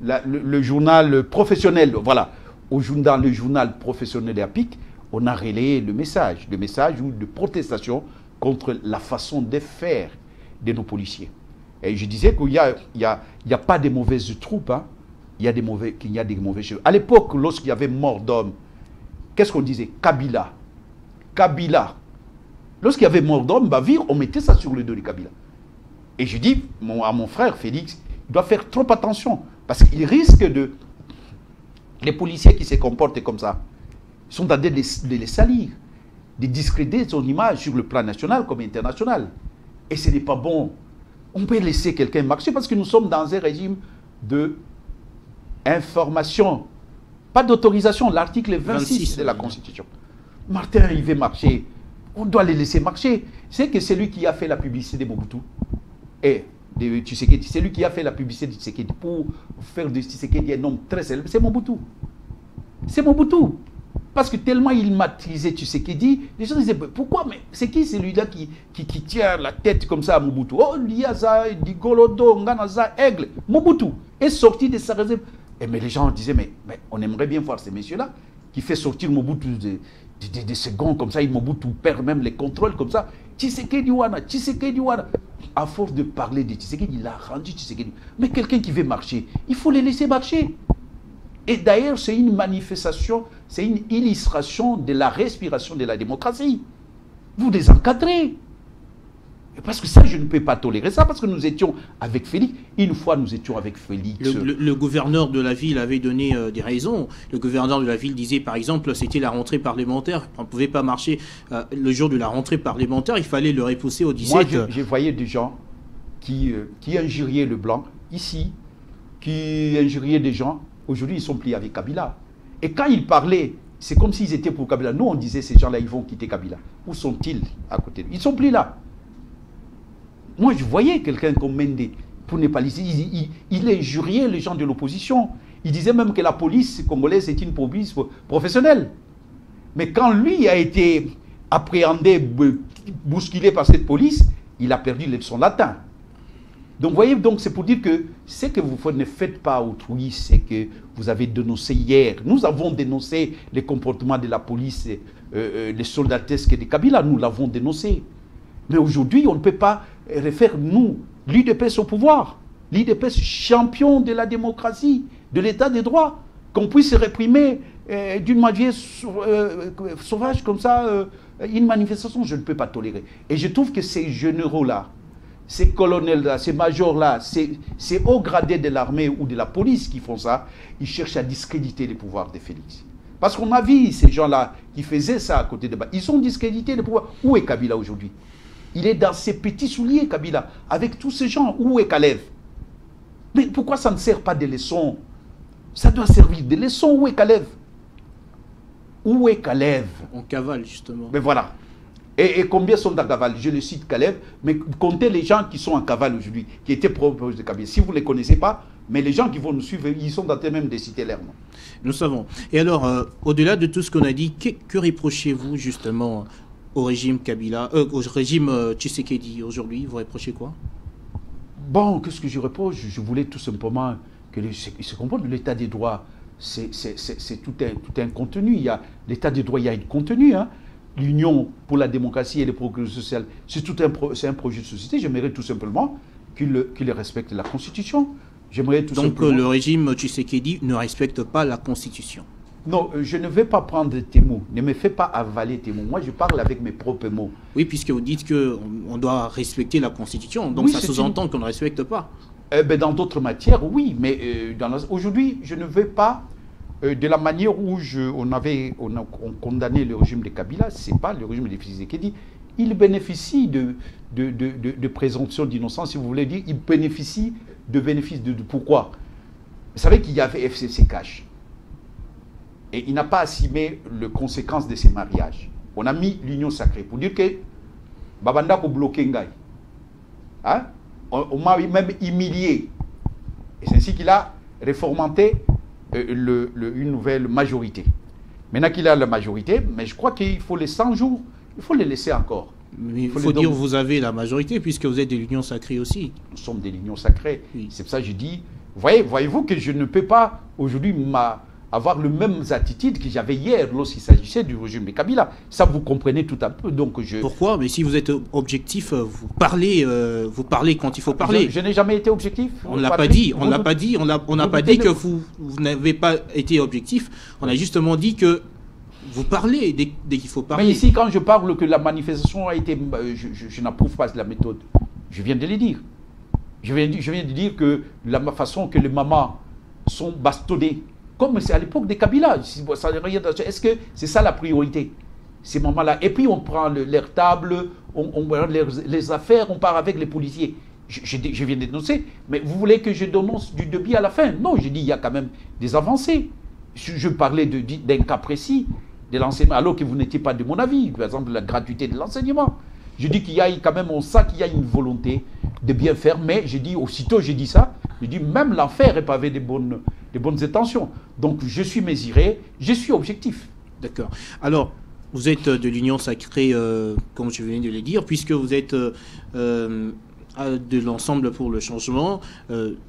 le journal professionnel, voilà. Dans le journal professionnel de la PIC, on a relayé le message de protestation contre la façon de faire de nos policiers. Et je disais qu'il n'y a pas de mauvaises troupes, hein. Il y a des mauvais chefs. À l'époque, lorsqu'il y avait mort d'homme, qu'est-ce qu'on disait? Kabila. Lorsqu'il y avait mort d'homme, Bavir, on mettait ça sur le dos de Kabila. Et je dis à mon frère Félix, il doit faire trop attention. Parce qu'il risque de... Les policiers qui se comportent comme ça, ils sont en train de les salir, de discréditer son image sur le plan national comme international. Et ce n'est pas bon. On peut laisser quelqu'un marcher parce que nous sommes dans un régime de information, pas d'autorisation, l'article 26 de la Constitution. Martin, il veut marcher. On doit les laisser marcher. C'est que c'est lui qui a fait la publicité de Mobutu. Et c'est lui qui a fait la publicité de Tshisekedi pour faire de Tshisekedi un homme très célèbre. C'est Mobutu. C'est Mobutu. Parce que tellement il maîtrisait Tshisekedi, les gens disaient, pourquoi? Mais c'est qui celui-là qui tient la tête comme ça à Mobutu? Oh, Liaza, Digolodo, Nganaza, Aigle. Mobutu est sorti de sa réserve. Mais les gens disaient, mais on aimerait bien voir ces messieurs-là qui fait sortir Mobutu des secondes comme ça, Mobutu perd même les contrôles comme ça. Tshisekedi Wana. À force de parler de Tshisekedi, il a rendu Tshisekedi. Mais quelqu'un qui veut marcher, il faut les laisser marcher. Et d'ailleurs, c'est une manifestation, c'est une illustration de la respiration de la démocratie. Vous les encadrez. Parce que ça, je ne peux pas tolérer ça, parce que nous étions avec Félix. Une fois, nous étions avec Félix. Le gouverneur de la ville avait donné des raisons. Le gouverneur de la ville disait, par exemple, c'était la rentrée parlementaire. On ne pouvait pas marcher le jour de la rentrée parlementaire. Il fallait le repousser au 17. Moi, je voyais des gens qui injuriaient le blanc, ici, qui injuriaient des gens. Aujourd'hui, ils sont pliés avec Kabila. Et quand ils parlaient, c'est comme s'ils étaient pour Kabila. Nous, on disait, ces gens-là, ils vont quitter Kabila. Où sont-ils à côté de lui? Ils sont pliés là. Moi, je voyais quelqu'un comme Mende, pour ne pas laisser, il injuriait les gens de l'opposition. Il disait même que la police congolaise est une police professionnelle. Mais quand lui a été appréhendé, bousculé par cette police, il a perdu son latin. Donc, vous voyez, c'est pour dire que ce que vous ne faites pas autrui, c'est que vous avez dénoncé hier. Nous avons dénoncé les comportements de la police, les soldatesques de Kabila, nous l'avons dénoncé. Mais aujourd'hui, on ne peut pas refaire, nous, l'UDPS au pouvoir. L'UDPS champion de la démocratie, de l'état des droits. Qu'on puisse réprimer d'une manière sauvage comme ça, une manifestation, je ne peux pas tolérer. Et je trouve que ces généraux-là, ces colonels-là, ces majors-là, ces hauts gradés de l'armée ou de la police qui font ça, ils cherchent à discréditer les pouvoirs de Félix. Parce qu'on a vu ces gens-là qui faisaient ça à côté de bas. Ils ont discrédité les pouvoirs. Où est Kabila aujourd'hui? Il est dans ses petits souliers, Kabila, avec tous ces gens. Où est Kalev? Mais pourquoi ça ne sert pas de leçon? Ça doit servir de leçon. Où est Kalev? Où est Kalev? On cavale, justement. Mais voilà. Et combien sont en cavale? Je le cite Kalev, mais comptez les gens qui sont en cavale aujourd'hui, qui étaient proches de Kabila. Si vous ne les connaissez pas, mais les gens qui vont nous suivre, ils sont dans même de citer leur nom. Nous savons. Et alors, au-delà de tout ce qu'on a dit, que reprochez-vous justement au régime Kabila, au régime Tshisekedi aujourd'hui? Vous reprochez quoi? Bon, qu'est-ce que je reproche? Je voulais tout simplement que se comprendre l'état des droits, c'est tout un contenu. Il y a l'état des droits, il y a un contenu. Hein. L'Union pour la démocratie et le progrès social, c'est un projet de société. J'aimerais tout simplement qu'il respecte la Constitution. Donc le régime Tshisekedi ne respecte pas la Constitution? Non, je ne vais pas prendre tes mots. Ne me fais pas avaler tes mots. Moi, je parle avec mes propres mots. Oui, puisque vous dites qu'on doit respecter la Constitution. Donc oui, ça sous-entend qu'on ne respecte pas. Dans d'autres matières, oui. Mais aujourd'hui, je ne veux pas, de la manière où on condamné le régime de Kabila, ce n'est pas le régime de Tshisekedi. Il bénéficie de présomption d'innocence, si vous voulez dire. Il bénéficie de bénéfices de pourquoi? Vous savez qu'il y avait FCC Cash. Et il n'a pas assumé les conséquences de ces mariages. On a mis l'union sacrée pour dire que Babanda pour bloquer Ngaï. Hein? On m'a même humilié. Et c'est ainsi qu'il a réformanté une nouvelle majorité. Maintenant qu'il a la majorité, mais je crois qu'il faut les 100 jours, il faut les laisser encore. Mais il faut dire que vous avez la majorité puisque vous êtes de l'union sacrée aussi. Nous sommes de l'union sacrée. Oui. C'est pour ça que je dis, voyez-vous que je ne peux pas aujourd'hui avoir les mêmes attitudes que j'avais hier lorsqu'il s'agissait du régime de Kabila. Ça, vous comprenez tout un peu. Donc Pourquoi? Mais si vous êtes objectif, vous parlez quand il faut parler. Je n'ai jamais été objectif. On ne l'a pas dit. On n'a pas dit que vous n'avez pas été objectif. On a justement dit que vous parlez dès qu'il faut parler. Mais ici, quand je parle que la manifestation a été... Je n'approuve pas de la méthode. Je viens de le dire. Je viens de dire que la façon que les mamans sont bastonnées, comme c'est à l'époque des Kabila, est-ce que c'est ça la priorité, ces moments-là? Et puis on prend leur table, on prend les affaires, on part avec les policiers. Je viens d'énoncer, mais vous voulez que je dénonce du début à la fin? Non, j'ai dit il y a quand même des avancées. Je parlais d'un cas précis de l'enseignement, alors que vous n'étiez pas de mon avis, par exemple la gratuité de l'enseignement. Je dis qu'il y a quand même, on sent qu'il y a une volonté de bien faire, mais je dis, aussitôt j'ai dit ça, je dis même l'enfer est pavé des bonnes intentions. Donc je suis mesuré, je suis objectif. D'accord. Alors, vous êtes de l'Union sacrée, comme je viens de le dire, puisque vous êtes de l'ensemble pour le changement.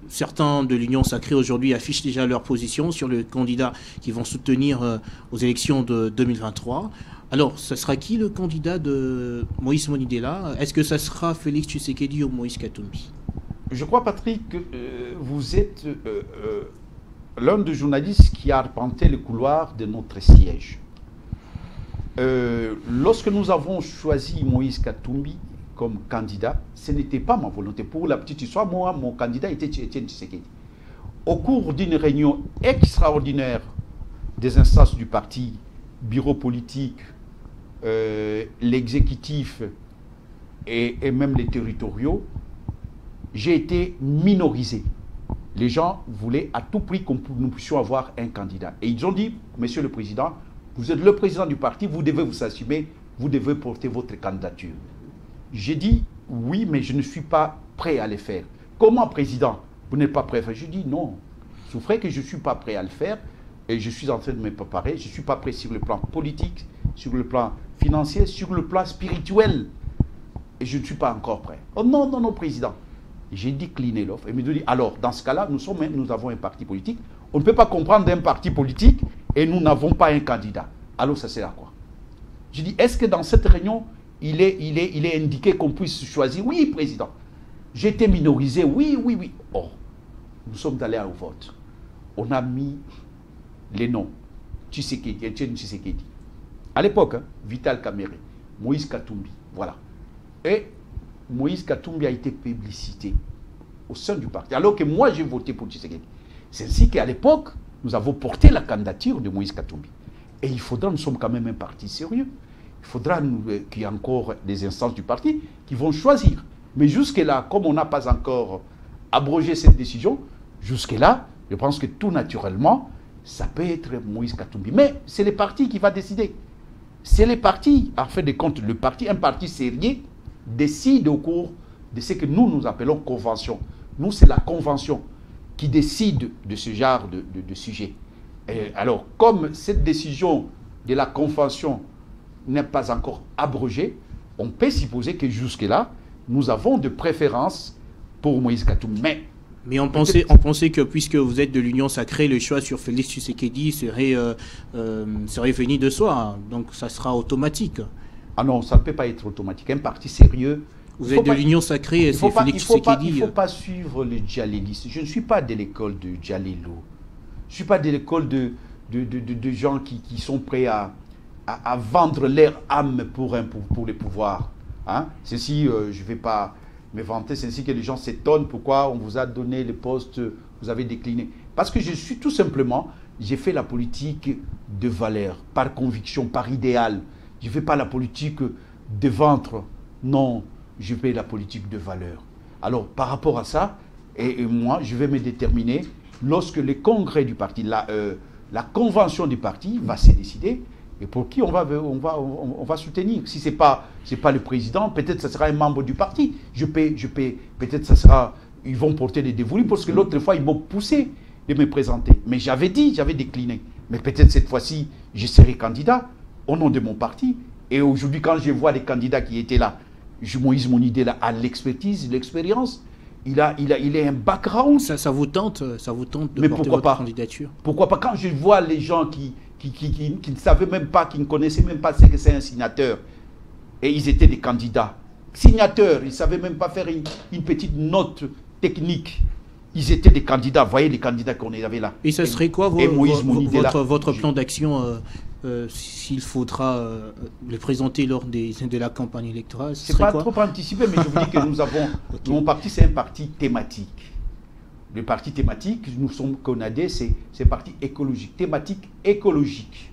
Certains de l'Union sacrée aujourd'hui affichent déjà leur position sur le candidat qu'ils vont soutenir aux élections de 2023. Alors, ça sera qui le candidat de Moïse Monidela? Est-ce que ça sera Félix Tshisekedi ou Moïse Katumbi? Je crois, Patrick, que vous êtes l'un des journalistes qui a arpenté le couloir de notre siège. Lorsque nous avons choisi Moïse Katumbi comme candidat, ce n'était pas ma volonté. Pour la petite histoire, moi, mon candidat était Étienne Tshisekedi. Au cours d'une réunion extraordinaire des instances du parti, bureau politique, l'exécutif et même les territoriaux, j'ai été minorisé. Les gens voulaient à tout prix que nous puissions avoir un candidat. Et ils ont dit, Monsieur le Président, vous êtes le président du parti, vous devez vous assumer, vous devez porter votre candidature. J'ai dit, oui, mais je ne suis pas prêt à le faire. Comment, Président, vous n'êtes pas prêt à le faire? Je dis, non, souffrez que je ne suis pas prêt à le faire et je suis en train de me préparer. Je ne suis pas prêt sur le plan politique, sur le plan financier, sur le plan spirituel. Et je ne suis pas encore prêt. Oh non, non, non, Président. J'ai décliné l'offre et me dit, alors, dans ce cas-là, nous avons un parti politique. On ne peut pas comprendre un parti politique et nous n'avons pas un candidat. Alors, ça sert à quoi? J'ai dit, est-ce que dans cette réunion, il est indiqué qu'on puisse choisir? Oui, Président. J'ai été minorisé, oui, oui, oui. Oh, nous sommes allés au vote. On a mis les noms. Tshisekedi, Etienne Tshisekedi. À l'époque, hein, Vital Kamerhe, Moïse Katumbi, voilà. Et Moïse Katumbi a été publicité au sein du parti, alors que moi j'ai voté pour Tshisekedi. C'est ainsi qu'à l'époque, nous avons porté la candidature de Moïse Katumbi. Et il faudra, nous sommes quand même un parti sérieux, il faudra qu'il y ait encore des instances du parti qui vont choisir. Mais jusque-là, comme on n'a pas encore abrogé cette décision, jusque-là, je pense que tout naturellement, ça peut être Moïse Katumbi. Mais c'est le parti qui va décider. C'est les partis, en fait de compte, un parti sérieux, décide au cours de ce que nous appelons convention. Nous, c'est la convention qui décide de ce genre de sujet. Et alors, comme cette décision de la convention n'est pas encore abrogée, on peut supposer que jusque-là, nous avons de préférence pour Moïse Katumbi. Mais on pensait que puisque vous êtes de l'Union sacrée, le choix sur Félix Tshisekedi serait venu de soi. Hein. Donc ça sera automatique. Ah non, ça ne peut pas être automatique. Un parti sérieux... Vous êtes de l'Union sacrée et c'est Félix Tshisekedi. Il ne faut pas suivre le djalilisme. Je ne suis pas de l'école de Djalilo. Je ne suis pas de l'école de gens qui sont prêts à vendre leur âme pour les pouvoirs. Hein? Ceci, je ne vais pas me vanter, c'est ainsi que les gens s'étonnent pourquoi on vous a donné le poste, vous avez décliné. Parce que je suis tout simplement, j'ai fait la politique de valeur, par conviction, par idéal. Je ne fais pas la politique de ventre, non, je fais la politique de valeur. Alors, par rapport à ça, et moi, je vais me déterminer lorsque le congrès du parti, la convention du parti va se décider, et pour qui on va soutenir. Si ce n'est pas le président, peut-être ce sera un membre du parti. Peut-être ce sera, ils vont porter des dévolus, parce que l'autre fois, ils m'ont poussé de me présenter. Mais j'avais décliné. Mais peut-être cette fois-ci, je serai candidat au nom de mon parti. Et aujourd'hui, quand je vois les candidats qui étaient là, Moïse Monidela a l'expertise, l'expérience, il a un background. Ça vous tente de porter votre candidature? Pourquoi pas? Quand je vois les gens qui ne savaient même pas, qui ne connaissaient même pas ce que c'est un signateur, et ils étaient des candidats. Signateurs, ils ne savaient même pas faire une petite note technique. Ils étaient des candidats, voyez les candidats qu'on avait là. Et ce serait quoi votre plan d'action s'il faudra le présenter lors de la campagne électorale? Ce n'est pas trop anticipé, mais je vous dis que nous avons... Okay. Mon parti, c'est un parti thématique. Le parti thématique, nous sommes CONADE, c'est un parti écologique, thématique écologique.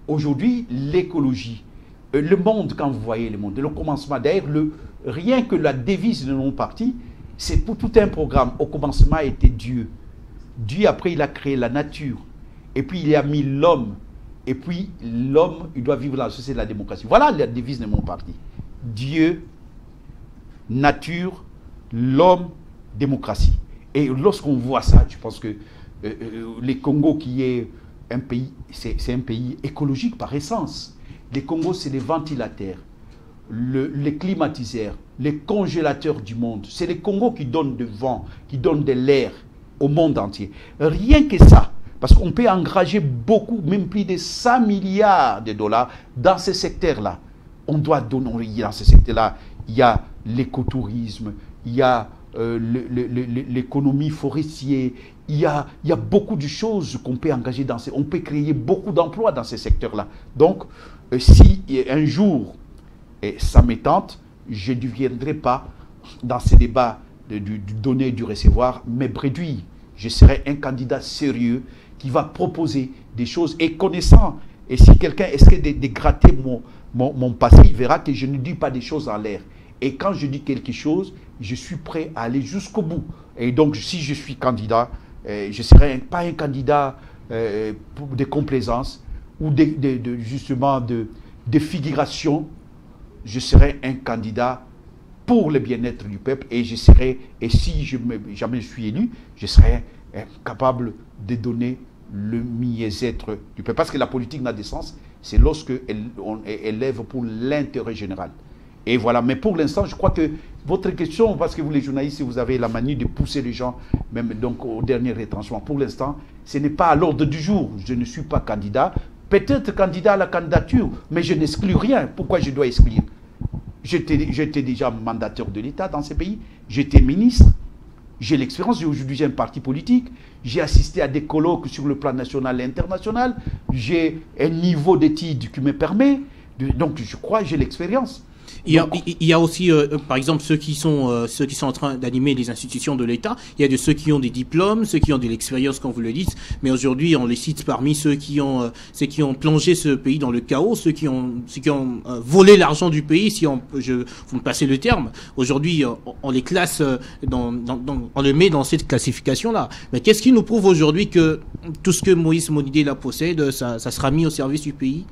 Aujourd'hui, l'écologie, le monde, quand vous voyez le monde, le commencement, d'ailleurs, rien que la devise de mon parti, C'est pour tout un programme. Au commencement était Dieu. Dieu, après, il a créé la nature. Et puis, il a mis l'homme. Et puis, l'homme, il doit vivre dans la société de la démocratie. Voilà la devise de mon parti. Dieu, nature, l'homme, démocratie. Et lorsqu'on voit ça, je pense que les Congo, qui est un pays, c'est un pays écologique par essence. Les Congos, c'est les ventilateurs, les climatiseurs, les congélateurs du monde. C'est les Congos qui donnent du vent, qui donnent de l'air au monde entier. Rien que ça, parce qu'on peut engager beaucoup, même plus de 100 milliards de dollars dans ce secteur-là. On doit donner, dans ce secteur-là, il y a l'écotourisme, il y a l'économie forestière, il y a beaucoup de choses qu'on peut engager dans on peut créer beaucoup d'emplois dans ces secteurs-là. Donc, si un jour, et ça me tente, je ne deviendrai pas dans ces débats du donner et du recevoir, mais réduit. Je serai un candidat sérieux qui va proposer des choses et connaissant. Et si quelqu'un essaie de gratter mon passé, il verra que je ne dis pas des choses en l'air. Et quand je dis quelque chose, je suis prêt à aller jusqu'au bout. Et donc, si je suis candidat, je ne serai pas un candidat de complaisance ou justement de figuration. Je serai un candidat pour le bien-être du peuple et je serai, et si jamais je suis élu, je serai capable de donner le mieux-être du peuple. Parce que la politique n'a de sens, c'est lorsque elle lève pour l'intérêt général. Et voilà, mais pour l'instant, je crois que votre question, parce que vous les journalistes, vous avez la manie de pousser les gens, même donc au dernier retranchement. Pour l'instant, ce n'est pas à l'ordre du jour. Je ne suis pas candidat. Peut-être candidat à la candidature, mais je n'exclus rien. Pourquoi je dois exclure? J'étais déjà mandataire de l'État dans ces pays. J'étais ministre. J'ai l'expérience. Aujourd'hui, j'ai un parti politique. J'ai assisté à des colloques sur le plan national et international. J'ai un niveau d'études qui me permet. Donc, je crois que j'ai l'expérience. Il y a aussi, par exemple, ceux qui sont en train d'animer les institutions de l'État. Il y a de ceux qui ont des diplômes, ceux qui ont de l'expérience, comme vous le dites. Mais aujourd'hui, on les cite parmi ceux qui ont plongé ce pays dans le chaos, ceux qui ont volé l'argent du pays, si vous me passez le terme. Aujourd'hui, on les classe on les met dans cette classification-là. Mais qu'est-ce qui nous prouve aujourd'hui que tout ce que Moïse Monidé la possède, ça sera mis au service du pays?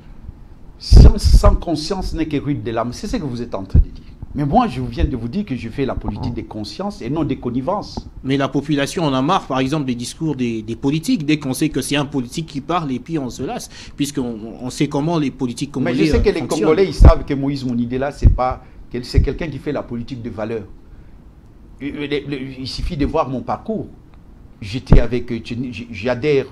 Sans conscience n'est que rude de l'âme. C'est ce que vous êtes en train de dire. Mais moi, je viens de vous dire que je fais la politique des consciences et non des connivences. Mais la population en a marre, par exemple, des discours des politiques. Dès qu'on sait que c'est un politique qui parle, et puis on se lasse, puisqu'on sait comment les politiques congolais Mais je sais que les Congolais, ils savent que Moïse Monidé là, c'est quelqu'un qui fait la politique de valeur. Il suffit de voir mon parcours. J'étais avec, j'adhère,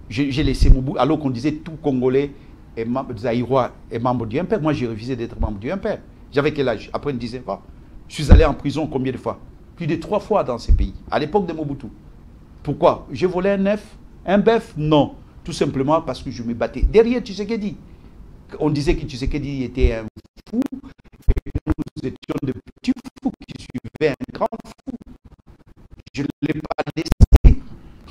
j'ai laissé mon bout, alors qu'on disait tout Congolais et Zaïrois est membre du MPR. Moi, j'ai refusé d'être membre du MPR. J'avais quel âge? Après une dizaine de fois. Je suis allé en prison combien de fois? Plus de 3 fois dans ces pays, à l'époque de Mobutu. Pourquoi? J'ai volé un bœuf? Non. Tout simplement parce que je me battais. Derrière Tshisekedi, on disait que Tshisekedi était un fou, et nous étions de petits fous qui suivaient un grand fou. Je ne l'ai pas laissé.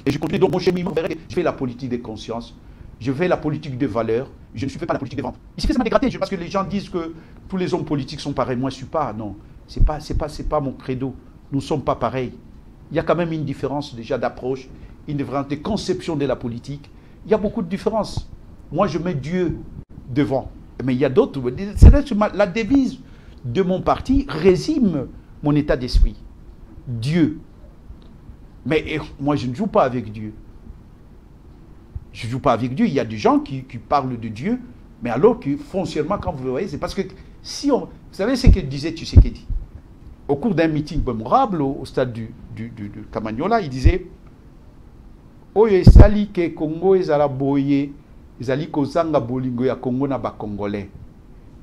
Et je continue donc mon cheminement. Je fais la politique des consciences. Je fais la politique de valeur, je ne suis pas la politique de vente. Ici, c'est dégradé, parce que les gens disent que tous les hommes politiques sont pareils. Moi, je ne suis pas. Non, ce n'est pas mon credo. Nous ne sommes pas pareils. Il y a quand même une différence déjà d'approche, une différence de conception de la politique. Il y a beaucoup de différences. Moi, je mets Dieu devant. Mais il y a d'autres. La devise de mon parti résume mon état d'esprit. Dieu. Mais moi, je ne joue pas avec Dieu. Je ne joue pas avec Dieu. Il y a des gens qui parlent de Dieu, mais alors que foncièrement, quand vous le voyez, c'est parce que si on... Vous savez ce que disait Tshisekedi? Au cours d'un meeting mémorable au stade de Kamanyola, il disait Oyo esali ke Congo ezala boye, ezali kozanga bolingo ya Congo na ba Congolais.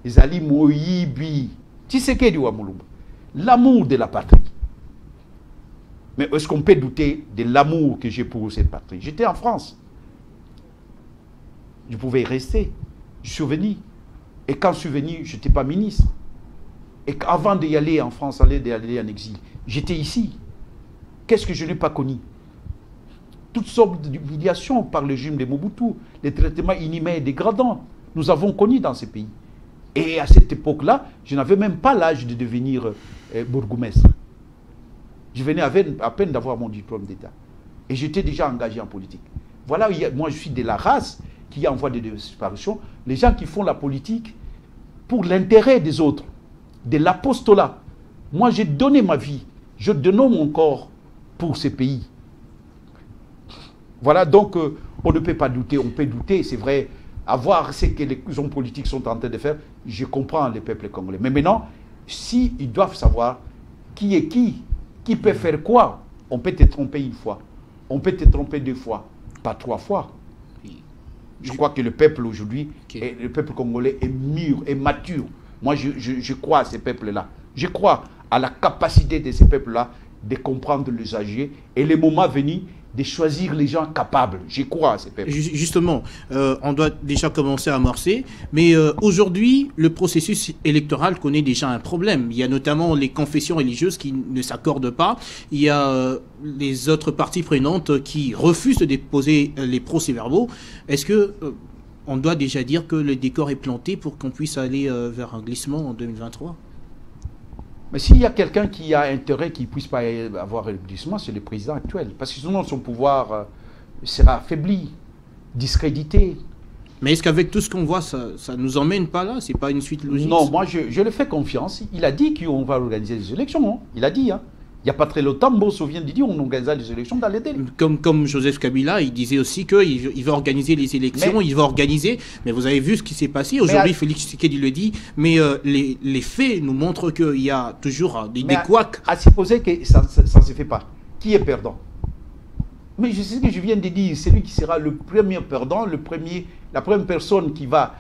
Ezali moyibi. Tshisekedi wa Mulumba. L'amour de la patrie. Mais est-ce qu'on peut douter de l'amour que j'ai pour cette patrie? J'étais en France. Je pouvais y rester. Je suis venu. Et quand je suis venu, je n'étais pas ministre. Et avant d'y aller en France, d'aller en exil, j'étais ici. Qu'est-ce que je n'ai pas connu? Toutes sortes d'humiliations par le régime de Mobutu, les traitements inhumains et dégradants, nous avons connu dans ces pays. Et à cette époque-là, je n'avais même pas l'âge de devenir bourgmestre. Je venais à peine d'avoir mon diplôme d'État. Et j'étais déjà engagé en politique. Voilà, moi je suis de la race qui envoie des disparitions. Les gens qui font la politique pour l'intérêt des autres, de l'apostolat. Moi j'ai donné ma vie, je donne mon corps pour ces pays. Voilà, donc on ne peut pas douter, on peut douter, c'est vrai, à voir ce que les hommes politiques sont en train de faire, je comprends les peuples congolais. Mais maintenant, si ils doivent savoir qui est qui peut faire quoi, on peut te tromper une fois, on peut te tromper 2 fois, pas 3 fois. Je crois que le peuple aujourd'hui, le peuple congolais est mûr, est mature. Moi, je crois à ces peuples-là. Je crois à la capacité de ces peuples-là de comprendre les âgés et le moment venu de choisir les gens capables. Je crois à ces peuples. Justement, on doit déjà commencer à amorcer, mais aujourd'hui, le processus électoral connaît déjà un problème. Il y a notamment les confessions religieuses qui ne s'accordent pas. Il y a les autres parties prenantes qui refusent de déposer les procès-verbaux. Est-ce que on doit déjà dire que le décor est planté pour qu'on puisse aller vers un glissement en 2023 ? Mais s'il y a quelqu'un qui a intérêt qu'il ne puisse pas avoir un glissement, c'est le président actuel. Parce que sinon, son pouvoir sera affaibli, discrédité. Mais est-ce qu'avec tout ce qu'on voit, ça ne nous emmène pas là? C'est pas une suite logique? Non, moi, je le fais confiance. Il a dit qu'on va organiser des élections. Hein. Il a dit. Hein. Il n'y a pas très longtemps, Mbosso vient de dire qu'on organisera les élections dans les délais. Comme Joseph Kabila, il disait aussi qu'il va organiser les élections, il va organiser, mais vous avez vu ce qui s'est passé. Aujourd'hui, Félix Tshisekedi le dit, mais les faits nous montrent qu'il y a toujours des couacs. À supposer que ça ne se fait pas, qui est perdant? Mais je sais ce que je viens de dire, c'est lui qui sera le premier perdant, la première personne qui va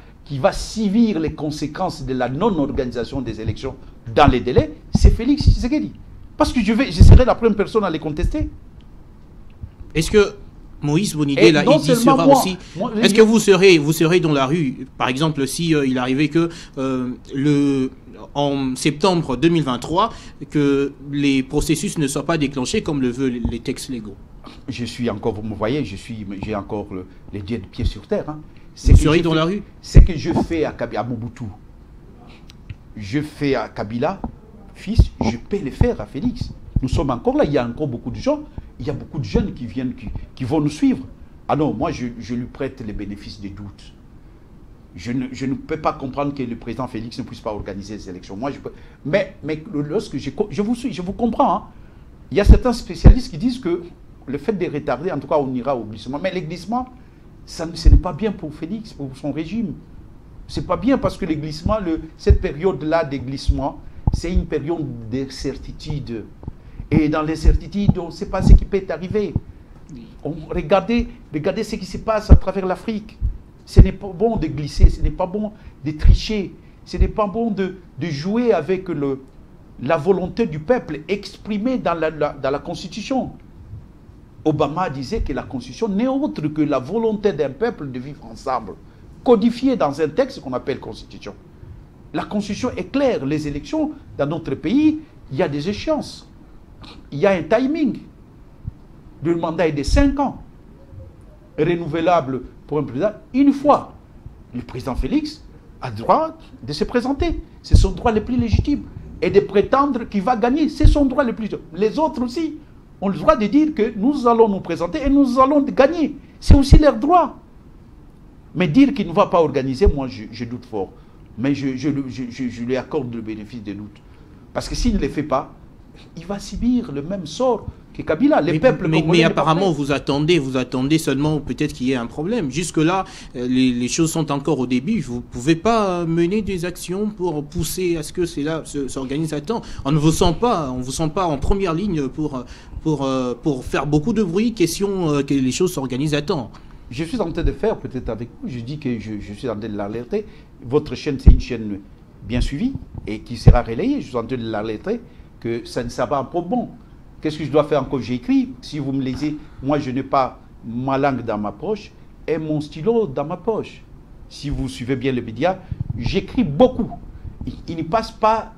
subir les conséquences de la non-organisation des élections dans les délais, c'est Félix Tshisekedi. Parce que je serai la première personne à les contester. Est-ce que Moïse Bonidé, là, il sera aussi... Est-ce que vous serez dans la rue, par exemple, si il arrivait que en septembre 2023, que les processus ne soient pas déclenchés comme le veulent les textes légaux? Je suis encore, vous me voyez, j'ai encore les pieds sur terre. Hein. Vous serez dans la rue? Ce que je fais à Mobutu, je fais à Kabila, fils, je peux le faire à Félix. Nous sommes encore là, il y a encore beaucoup de gens, il y a beaucoup de jeunes qui viennent, qui vont nous suivre. Ah non, moi je lui prête les bénéfices des doutes. Je ne peux pas comprendre que le président Félix ne puisse pas organiser les élections. Moi, je peux, mais lorsque je vous suis, je vous comprends. Hein. Il y a certains spécialistes qui disent que le fait de retarder, en tout cas on ira au glissement. Mais les glissements, ce n'est pas bien pour Félix, pour son régime. Ce n'est pas bien parce que les glissements, cette période-là des glissements, c'est une période d'incertitude. Et dans l'incertitude, on ne sait pas ce qui peut arriver. Regardez ce qui se passe à travers l'Afrique. Ce n'est pas bon de glisser, ce n'est pas bon de tricher, ce n'est pas bon de jouer avec la volonté du peuple exprimée dans la Constitution. Obama disait que la Constitution n'est autre que la volonté d'un peuple de vivre ensemble, codifiée dans un texte qu'on appelle Constitution. La Constitution est claire. Les élections, dans notre pays, il y a des échéances. Il y a un timing. Le mandat est de 5 ans. Renouvelable pour un président une fois. Le président Félix a le droit de se présenter. C'est son droit le plus légitime. Et de prétendre qu'il va gagner. C'est son droit le plus légitime. Les autres aussi ont le droit de dire que nous allons nous présenter et nous allons gagner. C'est aussi leur droit. Mais dire qu'il ne va pas organiser, moi je doute fort. Mais je lui accorde le bénéfice des doutes. Parce que s'il ne le fait pas, il va subir le même sort que Kabila. Mais apparemment, vous attendez seulement peut-être qu'il y ait un problème. Jusque-là, les choses sont encore au début. Vous ne pouvez pas mener des actions pour pousser à ce que cela s'organise à temps. On ne vous sent pas en première ligne pour faire beaucoup de bruit, question que les choses s'organisent à temps. Je suis en train de faire, peut-être avec vous, je dis que je suis en train de l'alerter. Votre chaîne, c'est une chaîne bien suivie et qui sera relayée. Je suis en train de l'alerter que ça ne sera pas un bon. Qu'est-ce que je dois faire encore? J'ai écrit. Si vous me lisez, moi, je n'ai pas ma langue dans ma poche et mon stylo dans ma poche. Si vous suivez bien le média, j'écris beaucoup. Il ne passe pas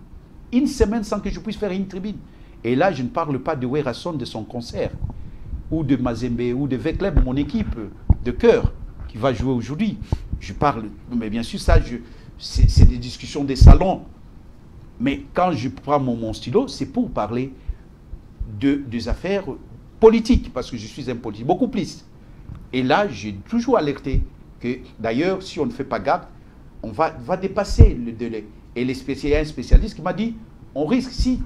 une semaine sans que je puisse faire une tribune. Et là, je ne parle pas de Werrason, de son concert, ou de Mazembe, ou de Vecleb, mon équipe de cœur qui va jouer aujourd'hui. Je parle, mais bien sûr, ça, c'est des discussions des salons. Mais quand je prends mon stylo, c'est pour parler des affaires politiques, parce que je suis un politique, beaucoup plus. Et là, j'ai toujours alerté que, d'ailleurs, si on ne fait pas gaffe, on va dépasser le délai. Et il y a un spécialiste qui m'a dit, on risque, si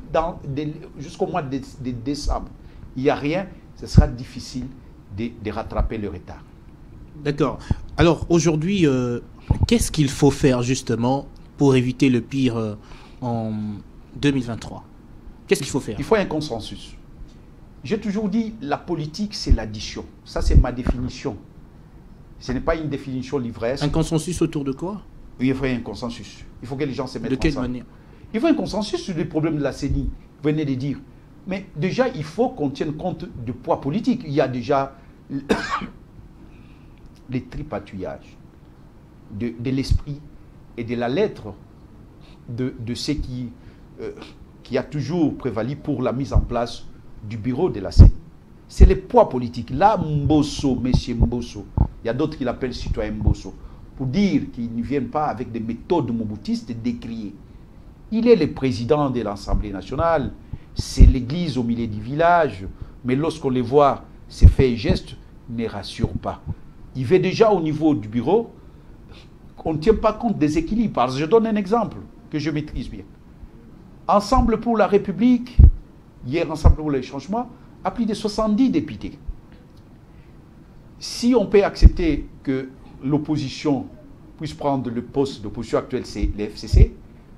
jusqu'au mois de décembre, il n'y a rien, ce sera difficile de rattraper le retard. D'accord. Alors aujourd'hui, qu'est-ce qu'il faut faire justement pour éviter le pire en 2023? Qu'est-ce qu'il faut faire? Il faut un consensus. J'ai toujours dit, la politique, c'est l'addition. Ça, c'est ma définition. Ce n'est pas une définition livresque. Un consensus autour de quoi? Oui, il faut un consensus. Il faut que les gens se mettent ensemble. De quelle manière? Il faut un consensus sur les problèmes de la CENI. Vous venez de dire. Mais déjà, il faut qu'on tienne compte du poids politique. Il y a déjà les tripatouillages de l'esprit et de la lettre de ce qui a toujours prévalu pour la mise en place du bureau de la CENI. C'est le poids politique. Là, Mbosso, monsieur Mbosso, il y a d'autres qui l'appellent citoyen Mbosso, pour dire qu'ils ne viennent pas avec des méthodes moboutistes décriées. Il est le président de l'Assemblée nationale, c'est l'église au milieu du village, mais lorsqu'on les voit, ces faits et gestes ne rassurent pas. Il va déjà au niveau du bureau, on ne tient pas compte des équilibres. Je donne un exemple que je maîtrise bien. Ensemble pour la République, hier Ensemble pour les changements, a plus de 70 députés. Si on peut accepter que l'opposition puisse prendre le poste d'opposition actuel, c'est l'FCC,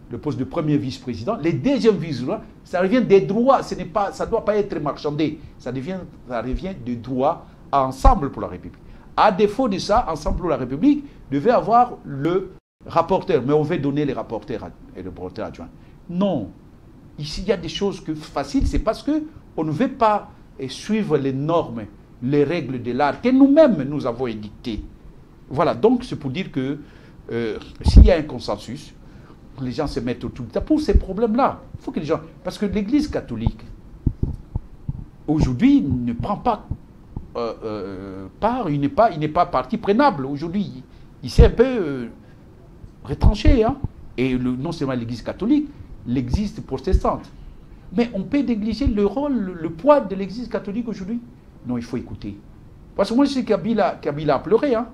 le poste de premier vice-président, les deuxièmes vice-présidents, ça revient des droits, ça ne doit pas être marchandé, ça revient des droits Ensemble pour la République. À défaut de ça, Ensemble pour la République devait avoir le rapporteur, mais on veut donner les rapporteurs et le rapporteur adjoint. Non. Ici, il y a des choses faciles, c'est parce qu'on ne veut pas suivre les normes, les règles de l'art que nous-mêmes nous avons édictées. Voilà, donc c'est pour dire que s'il y a un consensus, les gens se mettent autour de ça pour ces problèmes-là. Il faut que les gens... Parce que l'Église catholique, aujourd'hui, ne prend pas part, il n'est pas partie prenable. Aujourd'hui, il s'est un peu retranché. Hein? Et non seulement l'Église catholique, l'Église protestante. Mais on peut négliger le rôle, le poids de l'Église catholique aujourd'hui. Non, il faut écouter. Parce que moi, je sais Kabila a pleuré. Hein?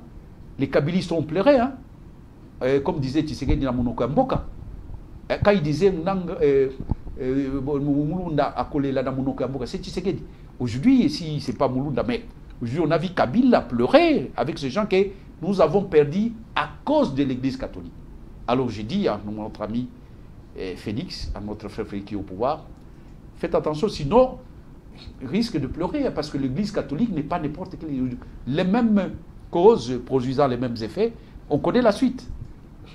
Les Kabylistes ont pleuré. Hein? Comme disait Tshisekedi na Monoko Mboka. Quand il disait c'est Tshisekedi. Aujourd'hui, si ce n'est pas Moulounda, mais aujourd'hui, on a vu Kabila pleurer avec ces gens que nous avons perdus à cause de l'Église catholique. Alors j'ai dit à notre ami Félix, à notre frère Félix qui est au pouvoir, faites attention, sinon, il risque de pleurer, parce que l'Église catholique n'est pas n'importe quelle. Les mêmes causes produisant les mêmes effets, on connaît la suite.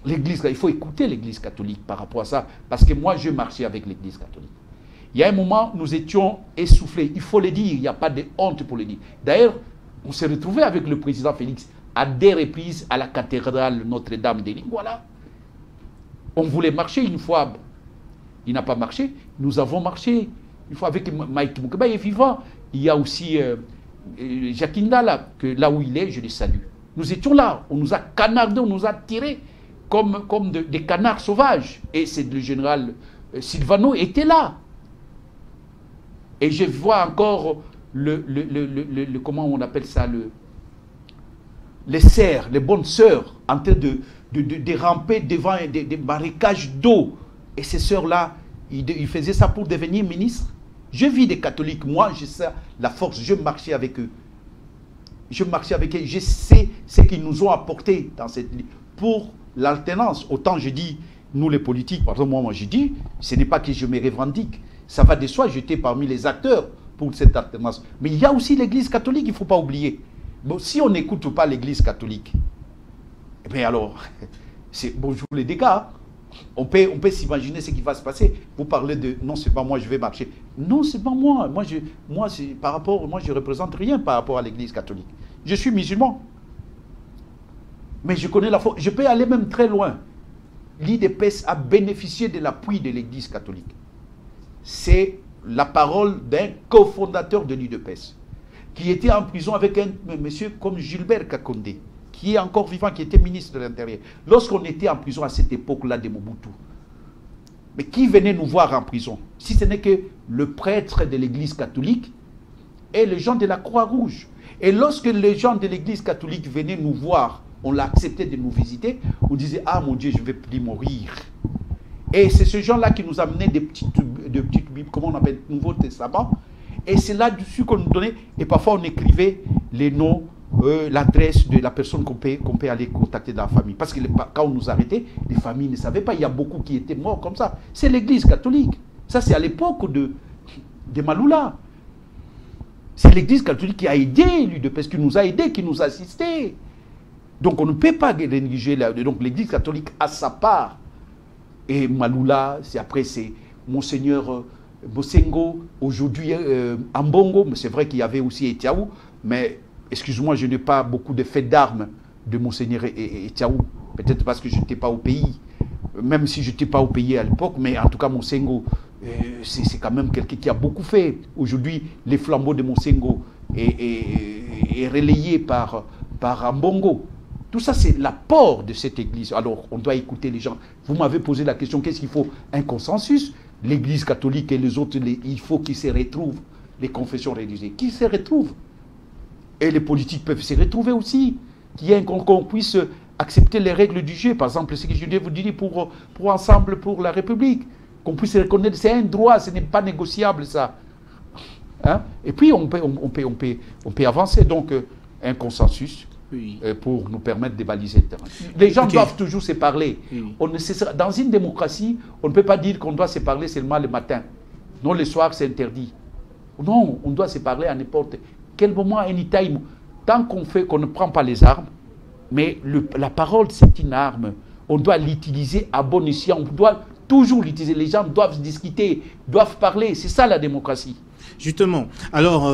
Il faut écouter l'Église catholique par rapport à ça, parce que moi, je marchais avec l'Église catholique. Il y a un moment, nous étions essoufflés. Il faut le dire, il n'y a pas de honte pour le dire. D'ailleurs, on s'est retrouvé avec le président Félix à des reprises à la cathédrale Notre-Dame des Lignes. Voilà. On voulait marcher une fois. Il n'a pas marché. Nous avons marché. Une fois avec Mike Moukeba est vivant. Il y a aussi Jacinda, là où il est, je le salue. Nous étions là. On nous a canardés, on nous a tirés comme des canards sauvages. Et c'est le général Silvano était là. Et je vois encore comment on appelle ça, les sœurs, les bonnes sœurs, en train de ramper devant des marécages d'eau. Et ces sœurs-là, ils faisaient ça pour devenir ministres. Je vis des catholiques, moi, je sais la force, je marchais avec eux. Je marchais avec eux, je sais ce qu'ils nous ont apporté dans cette pour l'alternance. Autant je dis, nous les politiques, par exemple, moi je dis, ce n'est pas que je me revendique. Ça va de soi, j'étais parmi les acteurs pour cette alternance. Mais il y a aussi l'Église catholique, il ne faut pas oublier. Bon, si on n'écoute pas l'Église catholique, eh bien alors, c'est bonjour les dégâts. On peut s'imaginer ce qui va se passer. Vous parlez de non, c'est pas moi, je vais marcher. Non, c'est pas moi. Moi, je représente rien par rapport à l'Église catholique. Je suis musulman. Mais je connais la foi. Je peux aller même très loin. L'IDPS a bénéficié de l'appui de l'Église catholique. C'est la parole d'un cofondateur de l'IDPS, qui était en prison avec un monsieur comme Gilbert Kakonde, qui est encore vivant, qui était ministre de l'Intérieur. Lorsqu'on était en prison à cette époque-là de Mobutu, Mais qui venait nous voir en prison? Si ce n'est que le prêtre de l'église catholique et les gens de la Croix-Rouge. Et lorsque les gens de l'église catholique venaient nous voir, on l'a accepté de nous visiter, on disait, ah mon Dieu, je vais plus mourir. Et c'est ce gens-là qui nous amenaient des petites Bibles, comment on appelle, Nouveau Testament. Et c'est là-dessus qu'on nous donnait, et parfois on écrivait les noms, l'adresse de la personne qu'on peut aller contacter dans la famille. Parce que quand on nous arrêtait, les familles ne savaient pas, il y a beaucoup qui étaient morts comme ça. C'est l'église catholique. Ça, c'est à l'époque de Maloula. C'est l'église catholique qui a aidé l'UDPS, qui nous a aidés, qui nous a assistés. Donc on ne peut pas négliger. Donc l'église catholique a sa part. Et Maloula, après c'est Monseigneur Bosengo, aujourd'hui Ambongo, mais c'est vrai qu'il y avait aussi Etiaou, mais excuse-moi, je n'ai pas beaucoup de faits d'armes de Monseigneur Etiaou, peut-être parce que je n'étais pas au pays, même si je n'étais pas au pays à l'époque, mais en tout cas Monsengo, c'est quand même quelqu'un qui a beaucoup fait. Aujourd'hui, les flambeaux de Monsengo est relayé par Ambongo. Tout ça, c'est l'apport de cette église. Alors, on doit écouter les gens. Vous m'avez posé la question, qu'est-ce qu'il faut? Un consensus. L'église catholique et les autres, il faut qu'ils se retrouvent. Les confessions religieuses, qu'ils se retrouvent. Et les politiques peuvent se retrouver aussi. Qu'on puisse accepter les règles du jeu. Par exemple, ce que je vais vous dire pour Ensemble pour la République. Qu'on puisse reconnaître, c'est un droit, ce n'est pas négociable ça. Hein? Et puis, on peut avancer. Donc, un consensus. Oui. Pour nous permettre de baliser le terrain. Les gens doivent toujours se parler. Oui. Dans une démocratie, on ne peut pas dire qu'on doit se parler seulement le matin. Non, le soir, c'est interdit. Non, on doit se parler à n'importe quel moment, anytime. Tant qu'on ne prend pas les armes, mais la parole, c'est une arme. On doit l'utiliser à bon escient. On doit toujours l'utiliser. Les gens doivent discuter, doivent parler. C'est ça la démocratie. Justement. Alors...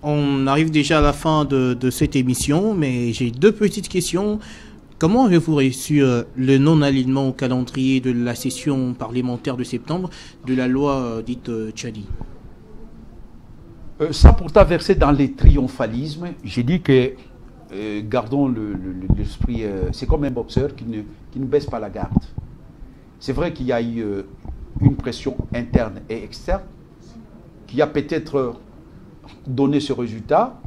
on arrive déjà à la fin de cette émission, mais j'ai deux petites questions. Comment avez-vous reçu le non-alignement au calendrier de la session parlementaire de septembre de la loi dite Tchadi? Sans pourtant verser dans les triomphalismes, j'ai dit que gardons l'esprit, c'est comme un boxeur qui ne baisse pas la garde. C'est vrai qu'il y a eu une pression interne et externe, qui a peut-être donné ce résultat,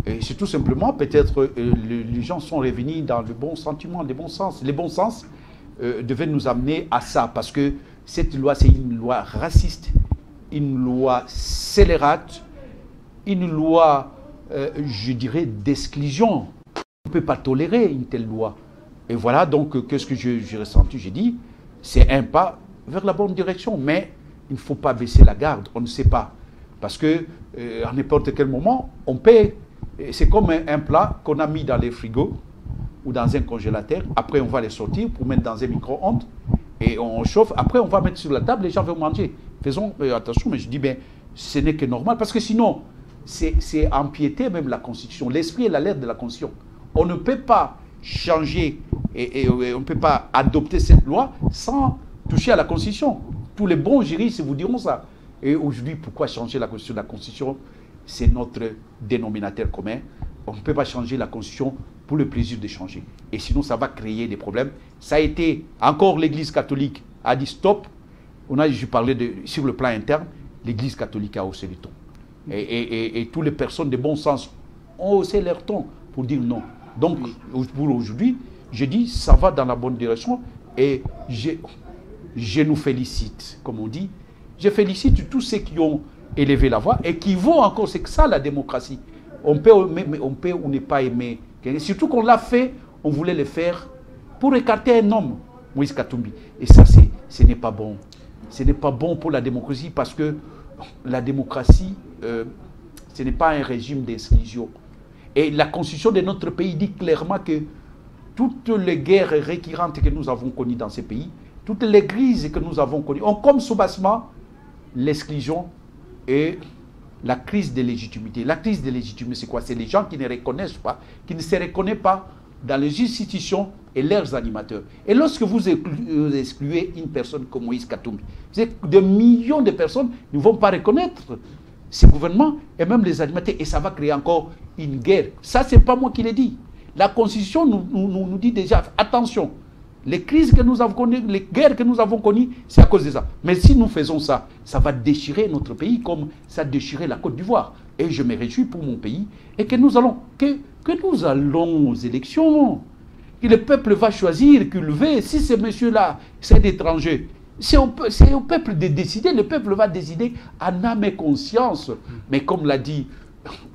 et c'est tout simplement peut-être les gens sont revenus dans le bon sentiment, le bon sens. Les bons sens devaient nous amener à ça, parce que cette loi, c'est une loi raciste, une loi scélérate, une loi, je dirais, d'exclusion. On ne peut pas tolérer une telle loi. Et voilà, donc, qu'est-ce que j'ai ressenti? J'ai dit, c'est un pas vers la bonne direction, mais il ne faut pas baisser la garde, on ne sait pas. Parce que à n'importe quel moment, on paie. C'est comme un plat qu'on a mis dans les frigos ou dans un congélateur. Après, on va les sortir pour mettre dans un micro-ondes et on chauffe. Après, on va mettre sur la table, les gens vont manger. Faisons attention, mais je dis, ben, ce n'est que normal. Parce que sinon, c'est empiéter même la Constitution. L'esprit et la lettre de la Constitution. On ne peut pas changer et on ne peut pas adopter cette loi sans toucher à la Constitution. Tous les bons juristes vous diront ça. Et aujourd'hui, pourquoi changer la Constitution? La Constitution, c'est notre dénominateur commun. On ne peut pas changer la Constitution pour le plaisir de changer. Et sinon, ça va créer des problèmes. Ça a été, encore l'Église catholique a dit stop. Je parlais sur le plan interne, l'Église catholique a haussé le ton. Et toutes les personnes de bon sens ont haussé leur ton pour dire non. Donc, pour aujourd'hui, je dis, ça va dans la bonne direction. Et je nous félicite, comme on dit. Je félicite tous ceux qui ont élevé la voix et qui vont encore. C'est que ça la démocratie. On peut ou ne pas aimer. Surtout qu'on l'a fait, on voulait le faire pour écarter un homme, Moïse Katumbi. Et ça, ce n'est pas bon. Ce n'est pas bon pour la démocratie parce que la démocratie, ce n'est pas un régime d'exclusion. Et la constitution de notre pays dit clairement que toutes les guerres récurrentes que nous avons connues dans ces pays, toutes les crises que nous avons connues, ont comme soubassement l'exclusion et la crise de légitimité. La crise de légitimité, c'est quoi? C'est les gens qui ne reconnaissent pas, qui ne se reconnaissent pas dans les institutions et leurs animateurs. Et lorsque vous excluez une personne comme Moïse Katumbi, des millions de personnes ne vont pas reconnaître ces gouvernements et même les animateurs. Et ça va créer encore une guerre. Ça, ce n'est pas moi qui l'ai dit. La Constitution nous dit déjà, attention, Les crises que nous avons connues, les guerres que nous avons connues, c'est à cause de ça. Mais si nous faisons ça, ça va déchirer notre pays comme ça a déchiré la Côte d'Ivoire. Et je me réjouis pour mon pays et que nous allons aux élections. Que le peuple va choisir, qu'il veut. Si ce monsieur-là, c'est d'étranger, c'est au peuple de décider. Le peuple va décider en âme et conscience. Mais comme l'a dit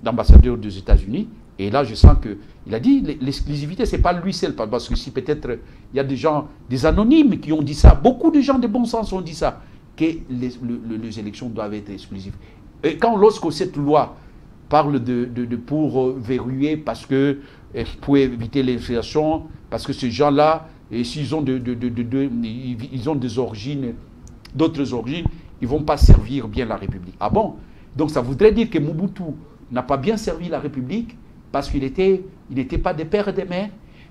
l'ambassadeur des États-Unis, et là je sens qu'il a dit l'exclusivité, c'est pas lui seul, parce que si peut-être il y a des gens, des anonymes qui ont dit ça, beaucoup de gens de bon sens ont dit ça, que les élections doivent être exclusives. Et lorsque cette loi parle pour verrouiller, parce que pour éviter l'inflation, parce que ces gens-là, et s'ils ont ils ont des origines, d'autres origines, ils ne vont pas servir bien la République. Ah bon? Donc ça voudrait dire que Mobutu n'a pas bien servi la République parce qu'il n'était pas des pères et des mères.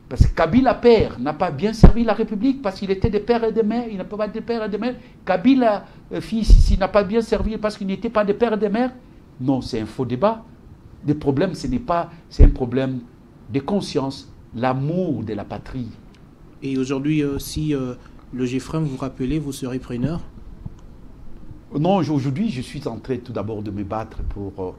Parce que Kabila père n'a pas bien servi la République parce qu'il était des pères et des mères. Il n'a pas des pères et des mères. Kabila fils ici n'a pas bien servi parce qu'il n'était pas des pères et des mères. Non, c'est un faux débat. Le problème, c'est un problème de conscience, l'amour de la patrie. Et aujourd'hui, si le GFREM vous rappelez, vous serez preneur? Non, aujourd'hui, je suis en train tout d'abord de me battre pour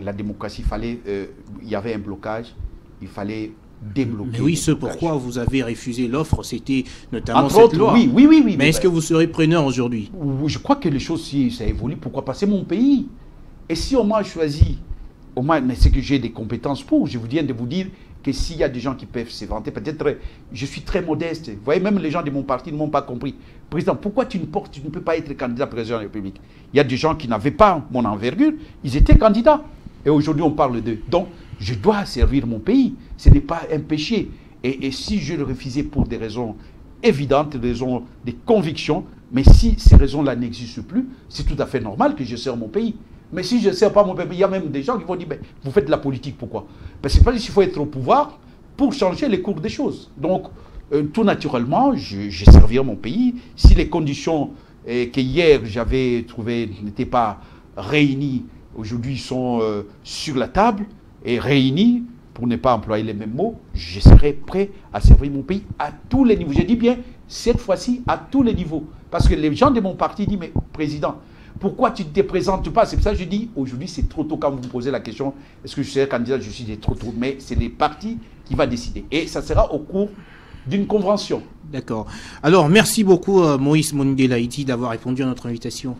la démocratie. Il y avait un blocage, il fallait débloquer. Mais oui, ce pourquoi vous avez refusé l'offre, c'était notamment cette loi. Oui. Mais est-ce que vous serez preneur aujourd'hui? Je crois que les choses, si ça évolue, pourquoi pas? C'est mon pays. Et si on m'a choisi, mais c'est que j'ai des compétences pour, je viens de vous dire que s'il y a des gens qui peuvent se vanter, peut-être je suis très modeste. Vous voyez, même les gens de mon parti ne m'ont pas compris. Président, pourquoi tu ne peux pas être candidat président de la République? Il y a des gens qui n'avaient pas mon envergure, ils étaient candidats. Et aujourd'hui, on parle d'eux. Donc, je dois servir mon pays. Ce n'est pas un péché. Et si je le refusais pour des raisons évidentes, des raisons de conviction, mais si ces raisons-là n'existent plus, c'est tout à fait normal que je sers mon pays. Mais si je ne sers pas mon pays, il y a même des gens qui vont dire, ben, vous faites de la politique, pourquoi? Parce que c'est pas qu'il faut être au pouvoir pour changer les cours des choses. Donc, tout naturellement, je servirai mon pays. Si les conditions que hier j'avais trouvées n'étaient pas réunies, aujourd'hui sont sur la table et réunies, pour ne pas employer les mêmes mots, je serai prêt à servir mon pays à tous les niveaux. Je dis bien, cette fois-ci, à tous les niveaux. Parce que les gens de mon parti disent, mais président, pourquoi tu ne te présentes pas? C'est pour ça que je dis, aujourd'hui c'est trop tôt quand vous me posez la question, est-ce que je serai candidat? Je suis trop tôt, mais c'est les partis qui vont décider. Et ça sera au cours d'une convention. D'accord. Alors, merci beaucoup Moïse Monindela Itdi d'avoir répondu à notre invitation.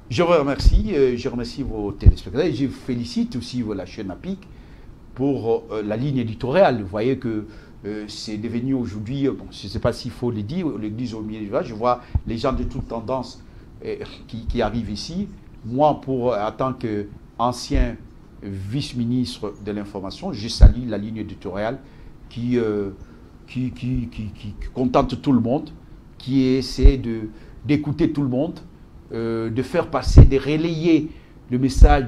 Je vous remercie, je remercie vos téléspectateurs et je félicite aussi la chaîne APIC pour la ligne éditoriale. Vous voyez que c'est devenu aujourd'hui, bon, je ne sais pas s'il faut le dire au milieu du village, je vois les gens de toute tendance qui arrivent ici. Moi, en tant qu'ancien vice-ministre de l'information, je salue la ligne éditoriale qui contente tout le monde, qui essaie d'écouter tout le monde, de faire passer, de relayer le message,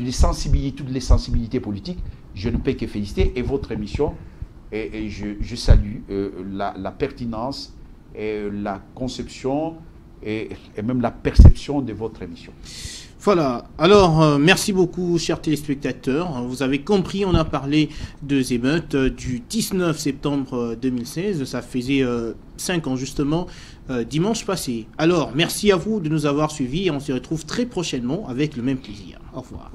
toutes les sensibilités politiques. Je ne peux que féliciter et votre émission, et je salue la pertinence et la conception et même la perception de votre émission. Voilà, alors merci beaucoup chers téléspectateurs. Vous avez compris, on a parlé de émeutes du 19 septembre 2016, ça faisait 5 ans justement, dimanche passé. Alors merci à vous de nous avoir suivis et on se retrouve très prochainement avec le même plaisir. Au revoir.